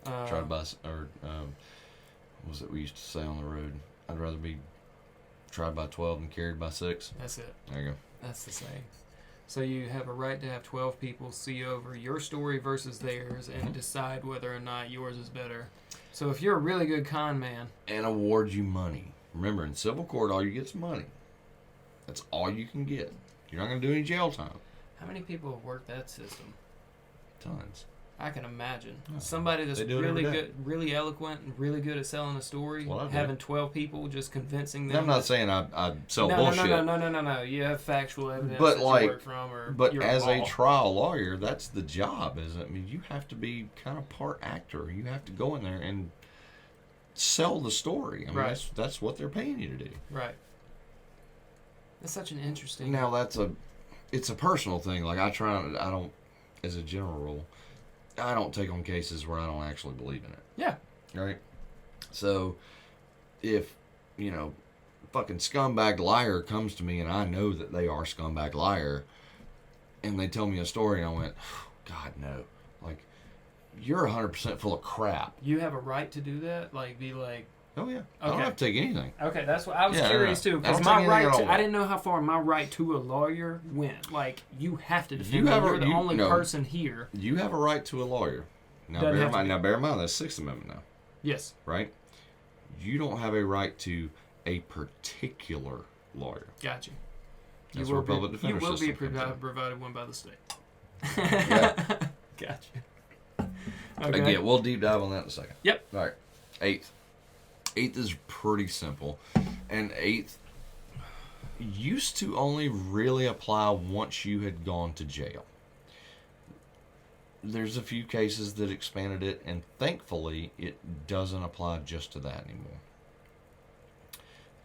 Mm-hmm. Tried by, what was it we used to say on the road? I'd rather be tried by 12 than carried by 6. That's it. There you go. That's the saying. So you have a right to have 12 people see over your story versus theirs and decide whether or not yours is better. So if you're a really good con man... And award you money. Remember, in civil court, all you get is money. That's all you can get. You're not going to do any jail time. How many people have worked that system? Tons. I can imagine. Somebody that's They do it really every day. good, really eloquent, and really good at selling a story, Well, I do. having 12 people just convincing them. I'm not saying I sell no, bullshit. No. You have factual evidence But that like, you work from, or but you're as a law. trial lawyer, that's the job, isn't it? I mean, you have to be kind of part actor. You have to go in there and sell the story. I mean, Right. that's what they're paying you to do. Right. That's such an interesting... Now it's a personal thing. Like I don't, as a general rule, I don't take on cases where I don't actually believe in it. Yeah. Right? So, if, fucking scumbag liar comes to me and I know that they are scumbag liar, and they tell me a story and I went, oh, God, no. Like, you're 100% full of crap. You have a right to do that? Like, be like... Oh, yeah. I Okay. don't have to take anything. Okay, that's what I was Yeah, curious too. I Because don't my take right anything at to... all. I didn't know how far my right to a lawyer went. Like, you have to defend You me. have a- You're the you- only no. person here. You have a right to a lawyer. Now, Doesn't have to bear in mind, that's Sixth Amendment now. Yes. Right? You don't have a right to a particular lawyer. Got you. That's you where will public be, defender you will be system comes in. provided one by the state. Yeah. Gotcha. Okay. Again, we'll deep dive on that in a second. Yep. All right. Eighth. Eighth is pretty simple. And eighth used to only really apply once you had gone to jail. There's a few cases that expanded it, and thankfully it doesn't apply just to that anymore.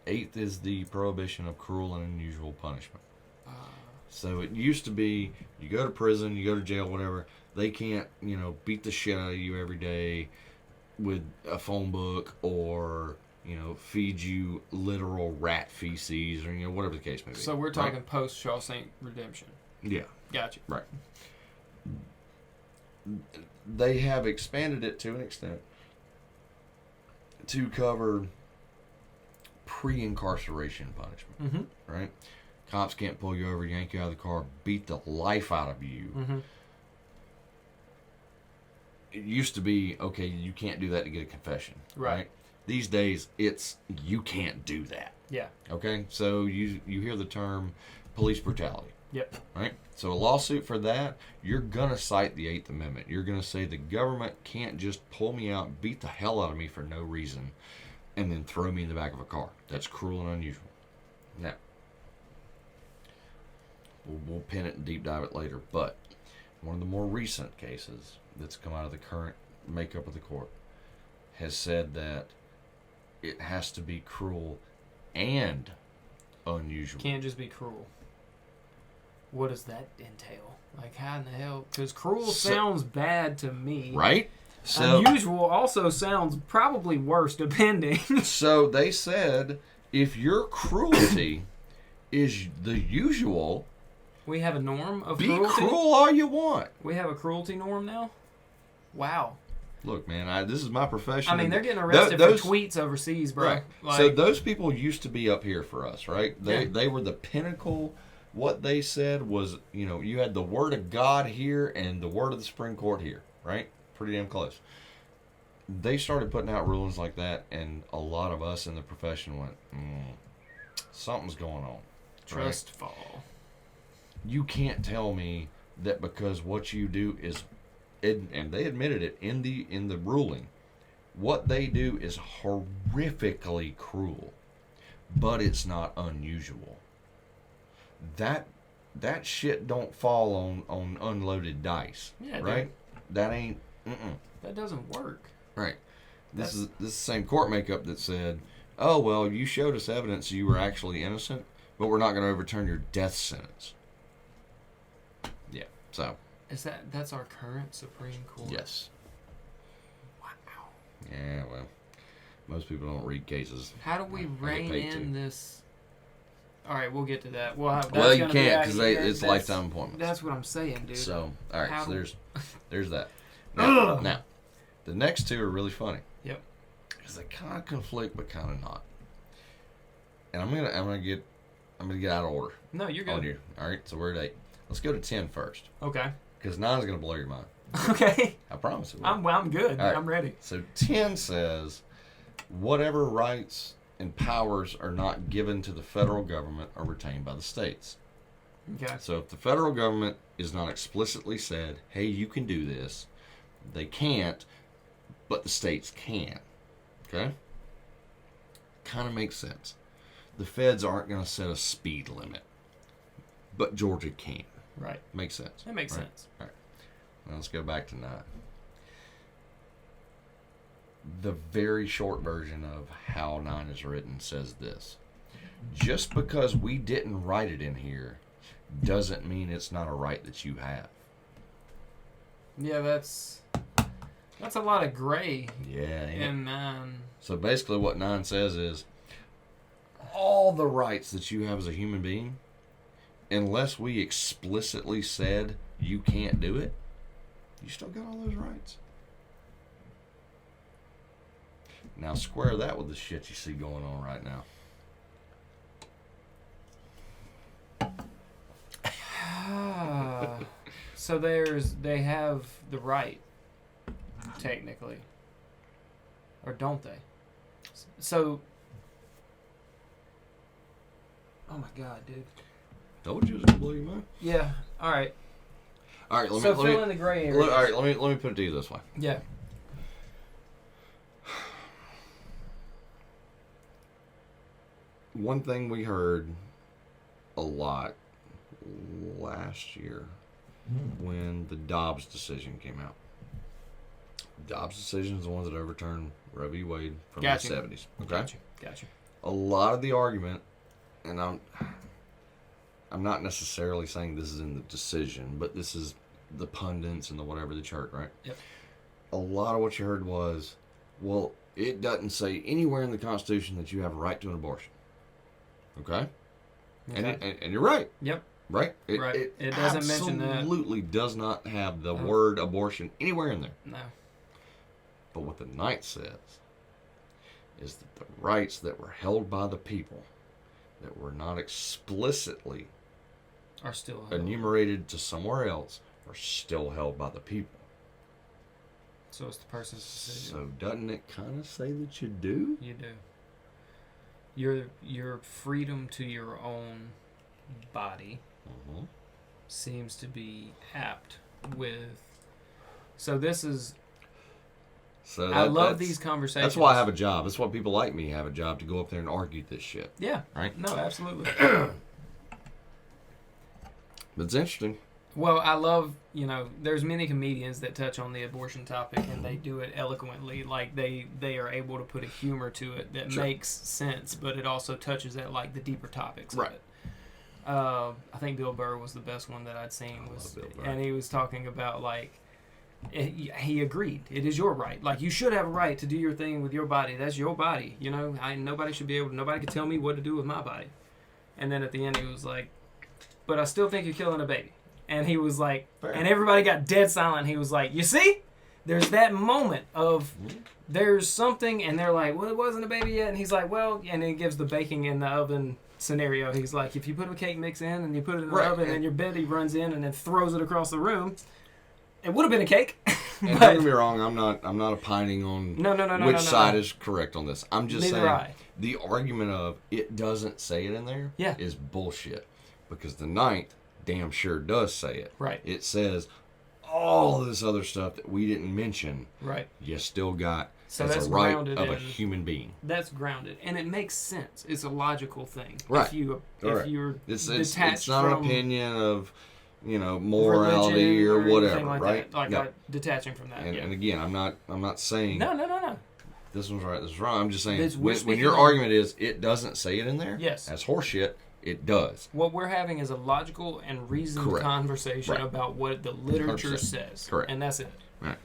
Eighth is the prohibition of cruel and unusual punishment. So it used to be, you go to prison, you go to jail, whatever, they can't, beat the shit out of you every day with a phone book or, feed you literal rat feces or, whatever the case may be. So we're talking post Shawshank Redemption. Yeah. Gotcha. Right. They have expanded it to an extent to cover pre-incarceration punishment, Mm-hmm. right? Cops can't pull you over, yank you out of the car, beat the life out of you. Mm-hmm. It used to be, okay, you can't do that to get a confession, right? These days, it's, you can't do that. Yeah. Okay? So you hear the term police brutality. Yep. Right? So a lawsuit for that, you're going to cite the Eighth Amendment. You're going to say the government can't just pull me out, beat the hell out of me for no reason, and then throw me in the back of a car. That's cruel and unusual. Now, we'll pin it and deep dive it later, but one of the more recent cases that's come out of the current makeup of the court has said that it has to be cruel and unusual. Can't just be cruel. What does that entail? Like, how in the hell? Because cruel sounds bad to me. Right? So, unusual also sounds probably worse, depending. So they said if your cruelty is the usual, We have a norm of be cruelty? cruel all you want. We have a cruelty norm now? Wow. Look, man, this is my profession. I mean, they're getting arrested for tweets overseas, bro. Right. Like, So those people used to be up here for us, right? Yeah. They were the pinnacle. What they said was, you had the word of God here and the word of the Supreme Court here, right? Pretty damn close. They started putting out rulings like that, and a lot of us in the profession went, something's going on. trust fall. You can't tell me that because what you do is, and they admitted it in the ruling, what they do is horrifically cruel, but it's not unusual. That shit don't fall on unloaded dice, Yeah, right? dude. That ain't. That doesn't work. Right. This is the same court makeup that said, "Oh well, you showed us evidence you were actually innocent, but we're not going to overturn your death sentence." Yeah. So. That's our current Supreme Court? Yes. Wow. Yeah. Well, most people don't read cases. How do we I get rein paid in to. this? All right, we'll get to that. Well, You can't because it's lifetime appointments. That's what I'm saying, dude. So, all right. How So do- there's that. Now, the next two are really funny. Yep. Because they kind of conflict, but kind of not. And I'm gonna get out of order No, you're on good. you. All right. So we're at 8. Let's go to 10 first. Okay. Because 9 is going to blow your mind. Okay. I promise it will. I'm good. All right. I'm ready. So 10 says, whatever rights and powers are not given to the federal government are retained by the states. Okay. So if the federal government is not explicitly said, hey, you can do this, they can't, but the states can. Okay? Kind of makes sense. The feds aren't going to set a speed limit, but Georgia can. Right. Makes sense. That makes right? sense. All right. Now let's go back to 9. The very short version of how 9 is written says this. Just because we didn't write it in here doesn't mean it's not a right that you have. Yeah, that's a lot of gray Yeah. in 9. So basically what 9 says is all the rights that you have as a human being, unless we explicitly said you can't do it, you still got all those rights. Now square that with the shit you see going on right now. So they have the right, technically. Or don't they? So, oh my God, dude. Told you it was gonna blow your mind. Yeah. All right. All right, let So me fill in the gray areas. all right, let me put it to you this way. Yeah. One thing we heard a lot last year when the Dobbs decision came out. Dobbs decision is the ones that overturned Roe v. Wade from Gotcha. the 70s. Okay? Gotcha. A lot of the argument, and I'm not necessarily saying this is in the decision, but this is the pundits and the whatever that you heard, right? Yep. A lot of what you heard was, well, it doesn't say anywhere in the Constitution that you have a right to an abortion. Okay? Okay. And you're right. Yep. Right? Right. It doesn't mention that. Absolutely does not have the word abortion anywhere in there. No. But what the Knight says is that the rights that were held by the people that were not explicitly Are still held. enumerated to somewhere else are still held by the people. So it's the person's decision. So doesn't it kind of say that you do? You do. Your freedom to your own body seems to be apt with. So this is. So I love these conversations. That's why I have a job. That's why people like me have a job, to go up there and argue this shit. Yeah. Right? No, absolutely. But it's interesting. Well, I love, there's many comedians that touch on the abortion topic, and they do it eloquently. Like, they are able to put a humor to it that makes sense, but it also touches at, like, the deeper topics of it. I think Bill Burr was the best one that I'd seen. And he was talking about, like, he agreed. It is your right. Like, you should have a right to do your thing with your body. That's your body. Nobody can tell me what to do with my body. And then at the end, he was like, but I still think you're killing a baby. And he was like, and everybody got dead silent. He was like, you see? There's that moment of there's something, and they're like, well, it wasn't a baby yet. And he's like, well, and he gives the baking in the oven scenario. He's like, if you put a cake mix in and you put it in the oven and your Betty runs in and then throws it across the room, it would have been a cake. And don't get me wrong, I'm not opining on which side is correct on this. I'm just saying the argument of it doesn't say it in there is bullshit. Because the Ninth damn sure does say it. Right. It says all this other stuff that we didn't mention. Right. You still got so as that's a right grounded of a in, human being. That's grounded, and it makes sense. It's a logical thing. Right. If you're it's detached not from an opinion of morality or whatever, like right? That. Like detaching from that. And again, I'm not saying no. This one's right. This is wrong. I'm just saying We're when your argument is it doesn't say it in there. Yes. That's horseshit. It does. What we're having is a logical and reasoned conversation about what the literature 100%. says. Correct. And that's it. Right.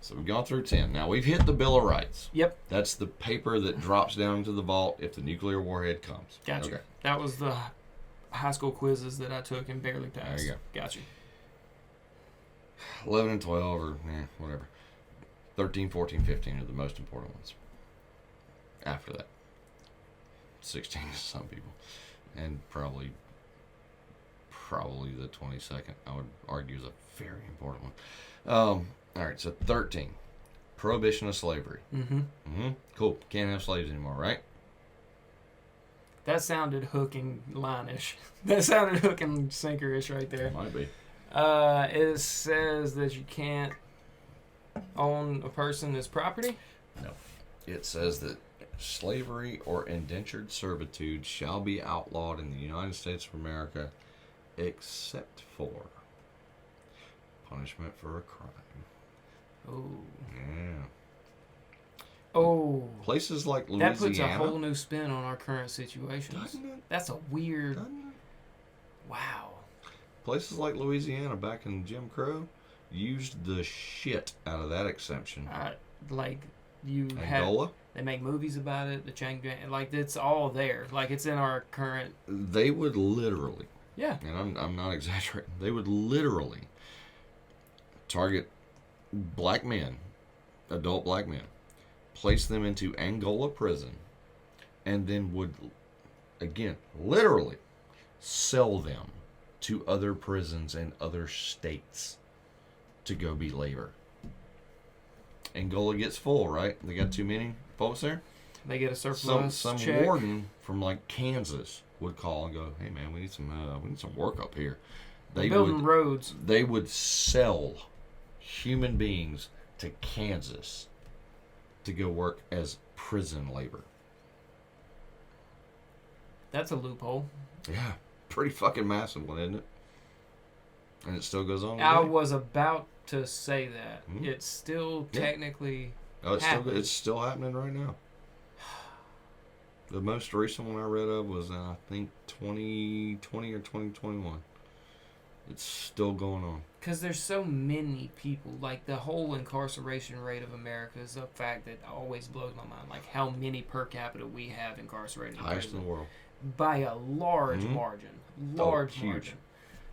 So we've gone through 10. Now we've hit the Bill of Rights. Yep. That's the paper that drops down into the vault if the nuclear warhead comes. Gotcha. Okay. That was the high school quizzes that I took and barely passed. There you go. Gotcha. 11 and 12 or whatever. 13, 14, 15 are the most important ones. After that. 16 to some people. And probably probably the 22nd. I would argue is a very important one. All right, so 13. Prohibition of slavery. Cool. Can't have slaves anymore, right? That sounded hook and line-ish. That sounded hook and sinker-ish right there. Might be. It says that you can't own a person as property? No. It says that slavery or indentured servitude shall be outlawed in the United States of America except for punishment for a crime. Oh. Yeah. Oh. Places like Louisiana. That puts a whole new spin on our current situations. Doesn't it? That's a weird... Doesn't it? Wow. Places like Louisiana back in Jim Crow used the shit out of that exception. Like, you Angola? have... They make movies about it. The Chang... Like, it's all there. Like, it's in our current... They would literally... Yeah. And I'm not exaggerating. They would literally target black men, adult black men, place them into Angola prison, and then would, again, literally sell them to other prisons in other states to go be labor. Angola gets full, right? They got too many folks there. They get a surplus Some check. warden from like Kansas would call and go, "Hey man, we need some work up here." They building roads. They would sell human beings to Kansas to go work as prison labor. That's a loophole. Yeah, pretty fucking massive one, isn't it? And it still goes on. I today. was about to say that. Mhm. It's still Yeah. technically Oh, happening. it's still happening right now. The most recent one I read of was I think 2020 or 2021. It's still going on. Because there's so many people. Like, the whole incarceration rate of America is a fact that always blows my mind. Like, how many per capita we have incarcerated. Highest in the world. By a large Mhm. margin. Oh, Large huge. margin.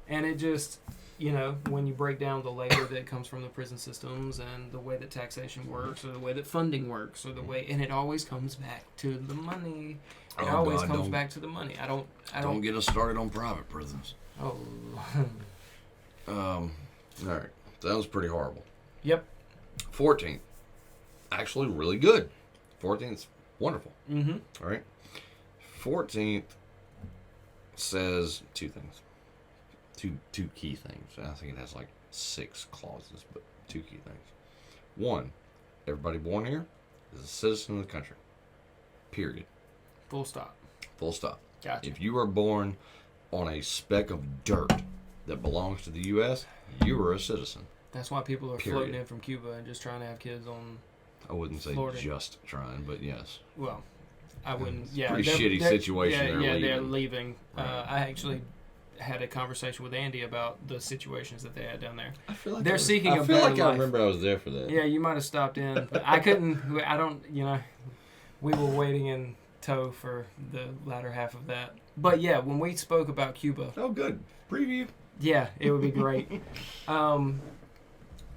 And it just, you know, when you break down the labor that comes from the prison systems and the way that taxation works or the way that funding works or the way, and it always comes back to the money. It Oh, always God, comes don't- back to the money. I don't Don't get us started on private prisons. Oh. All right. That was pretty horrible. Yep. 14th. Actually, really good. 14th, wonderful. Mm-hmm. All right. 14th says two things. Two key things. I think it has like 6 clauses, but 2 key things. 1, everybody born here is a citizen of the country. Period. Full stop. Full stop. Gotcha. If you are born on a speck of dirt that belongs to the U.S., you are a citizen. That's why people are Period. floating in from Cuba and just trying to have kids on. I wouldn't say Florida. just trying, but yes. Well, I wouldn't. It's a Yeah, pretty shitty situation. Yeah, They're leaving. they're leaving. Right. I actually had a conversation with Andy about the situations that they had down there. I feel like They're seeking a I feel better like I life. remember I was there for that. Yeah, you might have stopped in. But I couldn't. I don't. You know, we were waiting in tow for the latter half of that. But yeah, when we spoke about Cuba, Oh, good. Preview. yeah, it would be great.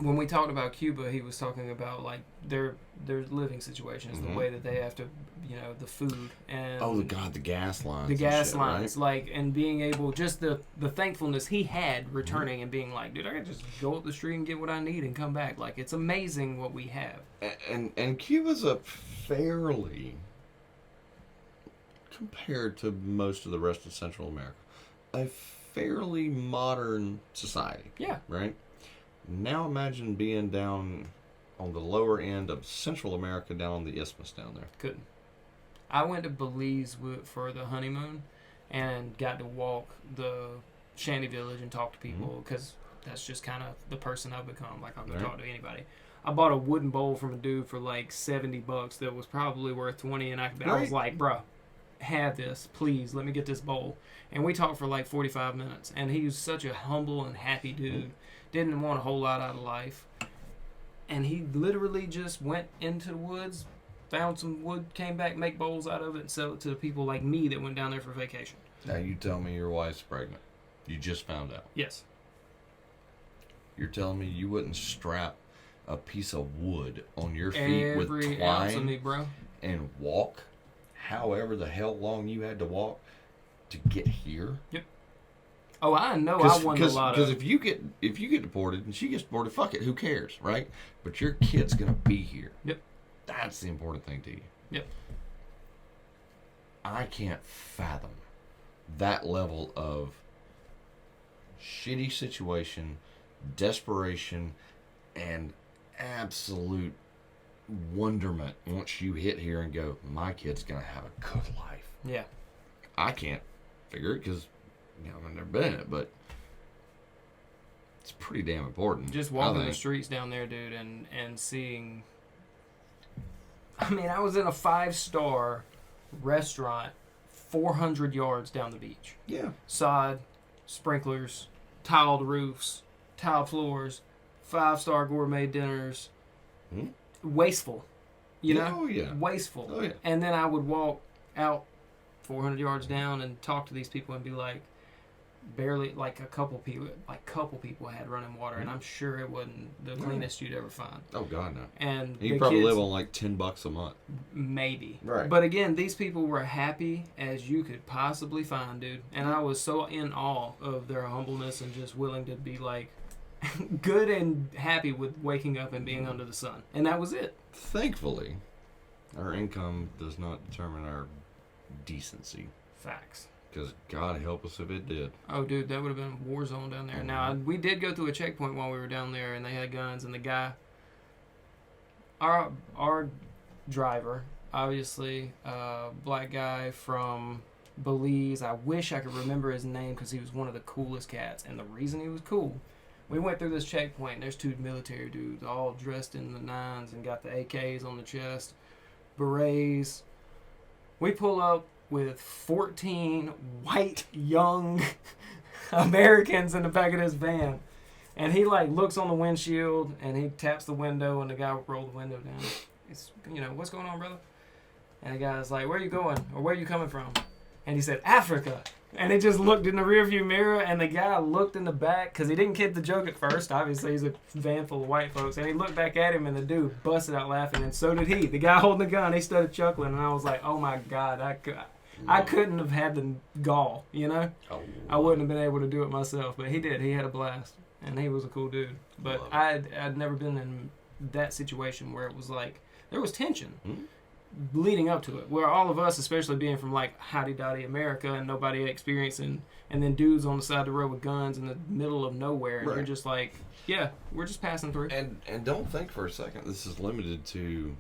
When we talked about Cuba, he was talking about like their living situations, Mhm. the way that they have to, you know, the food and Oh, the gas lines. the and gas shit, lines, right? like, and being able, just the thankfulness he had returning and being like, dude, I can just go up the street and get what I need and come back. Like, it's amazing what we have. And Cuba's a fairly, compared to most of the rest of Central America, a fairly modern society. Yeah. Right? Now imagine being down on the lower end of Central America, down on the isthmus down there. Couldn't. I went to Belize for the honeymoon and got to walk the shanty village and talk to people because that's just kind of the person I've become. Like, I'll go Right. talk to anybody. I bought a wooden bowl from a dude for like $70 that was probably worth 20, and I was Right. like, bro, have this, please. Let me get this bowl. And we talked for like 45 minutes, and he was such a humble and happy dude. Didn't want a whole lot out of life. And he literally just went into the woods, found some wood, came back, make bowls out of it, and sell it to people like me that went down there for vacation. Now you tell me your wife's pregnant. You just found out. Yes. You're telling me you wouldn't strap a piece of wood on your feet Every with ounce of twine me, bro. and walk however the hell long you had to walk to get here? Yep. Oh, I know. I won a lot of. Because if you get deported and she gets deported, fuck it, who cares, right? But your kid's gonna be here. Yep. That's the important thing to you. Yep. I can't fathom that level of shitty situation, desperation, and absolute wonderment once you hit here and go, my kid's gonna have a good life. Yeah. I can't figure it because I've never been in it, but it's pretty damn important. Just walking the streets down there, dude, and seeing. I mean, I was in a 5-star restaurant 400 yards down the beach. Yeah. Sod, sprinklers, tiled roofs, tiled floors, 5-star gourmet dinners. Wasteful. You know? Oh, yeah. Wasteful. Oh, yeah. And then I would walk out 400 yards down and talk to these people and be like, barely, like a couple people had running water, and I'm sure it wasn't the cleanest you'd ever find. Oh, God, no. And you probably live on like $10 a month. Maybe. Right. But again, these people were happy as you could possibly find, dude. And I was so in awe of their humbleness and just willing to be like good and happy with waking up and being under the sun. And that was it. Thankfully, our income does not determine our decency. Facts. Because God help us if it did. Oh, dude, that would have been a war zone down there. Now, we did go through a checkpoint while we were down there, and they had guns, and the guy, our driver, obviously, black guy from Belize. I wish I could remember his name because he was one of the coolest cats. And the reason he was cool, we went through this checkpoint, and there's 2 military dudes all dressed in the 9s and got the AKs on the chest, berets. We pull up with 14 white, young Americans in the back of this van. And he, like, looks on the windshield, and he taps the window, and the guy rolled the window down. It's, what's going on, brother? And the guy's like, where are you going? Or where are you coming from? And he said, Africa. And he just looked in the rearview mirror, and the guy looked in the back, because he didn't get the joke at first. Obviously, he's a van full of white folks. And he looked back at him, and the dude busted out laughing, and so did he. The guy holding the gun, he started chuckling, and I was like, oh, my God, I couldn't have had the gall, Oh. I wouldn't have been able to do it myself, but he did. He had a blast, and he was a cool dude. But I'd never been in that situation where it was like, there was tension. Leading up to it, where all of us, especially being from like howdy-doddy America and nobody experiencing, and then dudes on the side of the road with guns in the middle of nowhere, and you're just like, yeah, we're just passing through. And don't think for a second this is limited to,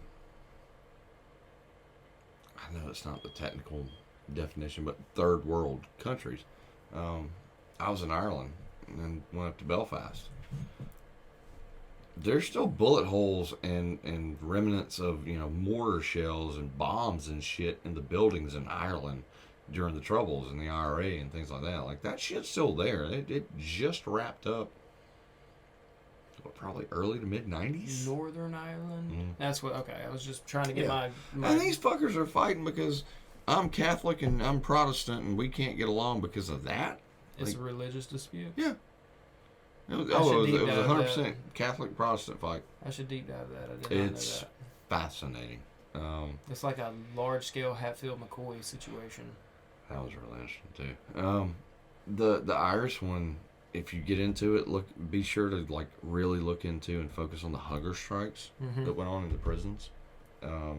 I know it's not the technical definition, but third world countries. I was in Ireland and went up to Belfast. There's still bullet holes and remnants of, mortar shells and bombs and shit in the buildings in Ireland during the Troubles and the IRA and things like that. Like, that shit's still there. It just wrapped up, probably early to mid-90s? Northern Ireland? That's what, okay. I was just trying to get my... And these fuckers are fighting because I'm Catholic and I'm Protestant and we can't get along because of that? It's a religious dispute? Yeah. It was 100% Catholic Protestant fight. I should deep dive that. I did not know that. It's fascinating. It's like a large-scale Hatfield-McCoy situation. That was really interesting too. The Irish one, if you get into it, be sure to like really look into and focus on the hunger strikes that went on in the prisons. God,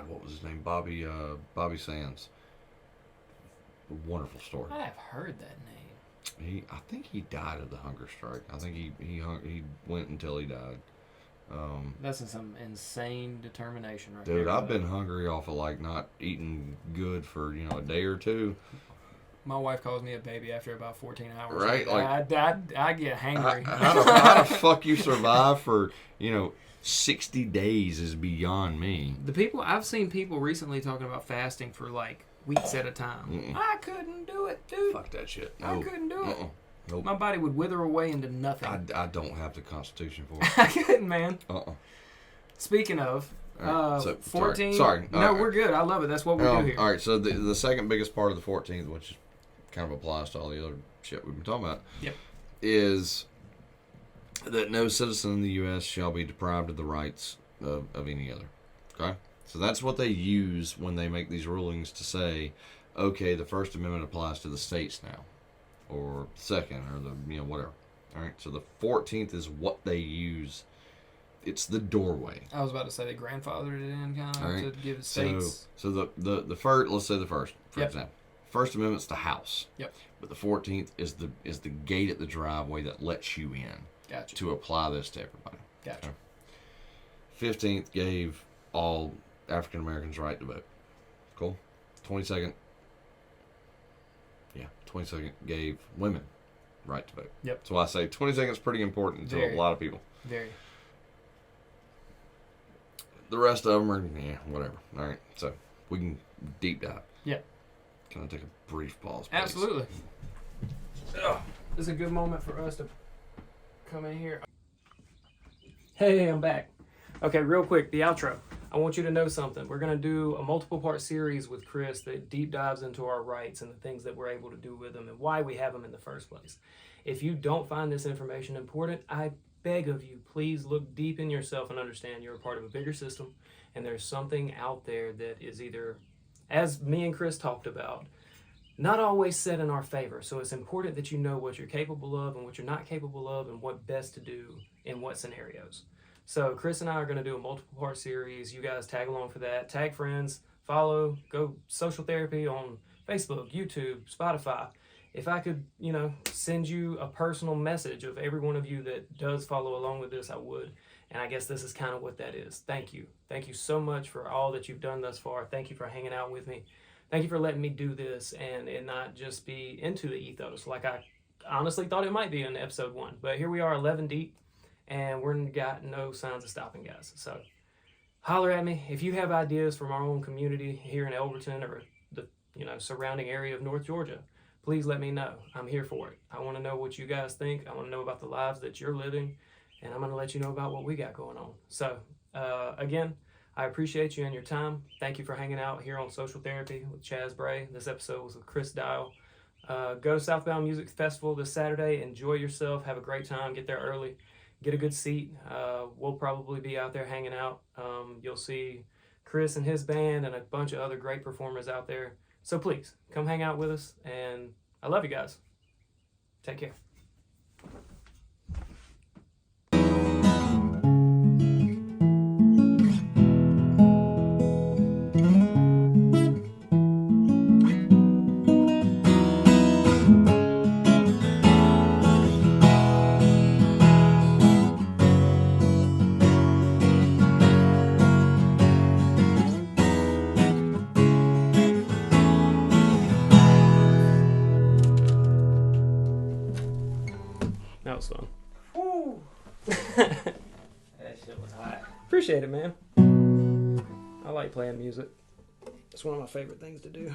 what was his name? Bobby Sands. A wonderful story. I have heard that name. I think he died of the hunger strike. I think he went until he died. That's some insane determination right there. Dude, I've been been hungry off of like not eating good for a day or two. My wife calls me a baby after about 14 hours. Right? Like, I get hangry. How the fuck you survive for 60 days is beyond me. I've seen people recently talking about fasting for like weeks at a time. I couldn't do it, dude. Fuck that shit. No. I couldn't do it. Nope. My body would wither away into nothing. I don't have the constitution for it. I couldn't, man. Speaking of, right, 14. Sorry. No, we're good. I love it. That's what we do here. All right, so the second biggest part of the 14th, which kind of applies to all the other shit we've been talking about, is that no citizen in the U.S. shall be deprived of the rights of any other. Okay? So that's what they use when they make these rulings to say, okay, the First Amendment applies to the states now, or second, or whatever. All right, so the 14th is what they use. It's the doorway. I was about to say they grandfathered it in kind of All right. to give states. So the first, let's say the first, for Yep. example, First Amendment's the house. Yep. But the 14th is the gate at the driveway that lets you in. Gotcha. To apply this to everybody. Gotcha. 15th gave all African Americans right to vote. Cool. 22nd. Yeah, 22nd gave women right to vote. Yep. So I say 22nd is pretty important to Very. a lot of people. Very. The rest of them are, whatever. All right, so we can deep dive. Yeah. Can I take a brief pause, please? Absolutely. Oh, this is a good moment for us to come in here. Hey, I'm back. Okay, real quick, the outro. I want you to know something. We're going to do a multiple part series with Chris that deep dives into our rights and the things that we're able to do with them and why we have them in the first place. If you don't find this information important, I beg of you, please look deep in yourself and understand you're a part of a bigger system and there's something out there that is either, as me and Chris talked about, not always set in our favor. So it's important that you know what you're capable of and what you're not capable of and what best to do in what scenarios. So Chris and I are going to do a multiple part series. You guys tag along for that. Tag friends, follow, go social therapy on Facebook, YouTube, Spotify. If I could, send you a personal message of every one of you that does follow along with this, I would. And I guess this is kind of what that is. Thank you. Thank you so much for all that you've done thus far. Thank you for hanging out with me. Thank you for letting me do this and it not just be into the ethos like I honestly thought it might be in episode 1. But here we are 11 deep and we've got no signs of stopping, guys. So holler at me. If you have ideas from our own community here in Elberton or the surrounding area of North Georgia, please let me know. I'm here for it. I want to know what you guys think. I want to know about the lives that you're living and I'm going to let you know about what we got going on. So again, I appreciate you and your time. Thank you for hanging out here on Social Therapy with Chaz Bray. This episode was with Chris Dyal. Go to Southbound Music Festival this Saturday. Enjoy yourself. Have a great time. Get there early. Get a good seat. We'll probably be out there hanging out. You'll see Chris and his band and a bunch of other great performers out there. So please, come hang out with us. And I love you guys. Take care. That was fun. Woo. That shit was hot. Appreciate it, man. I like playing music. It's one of my favorite things to do.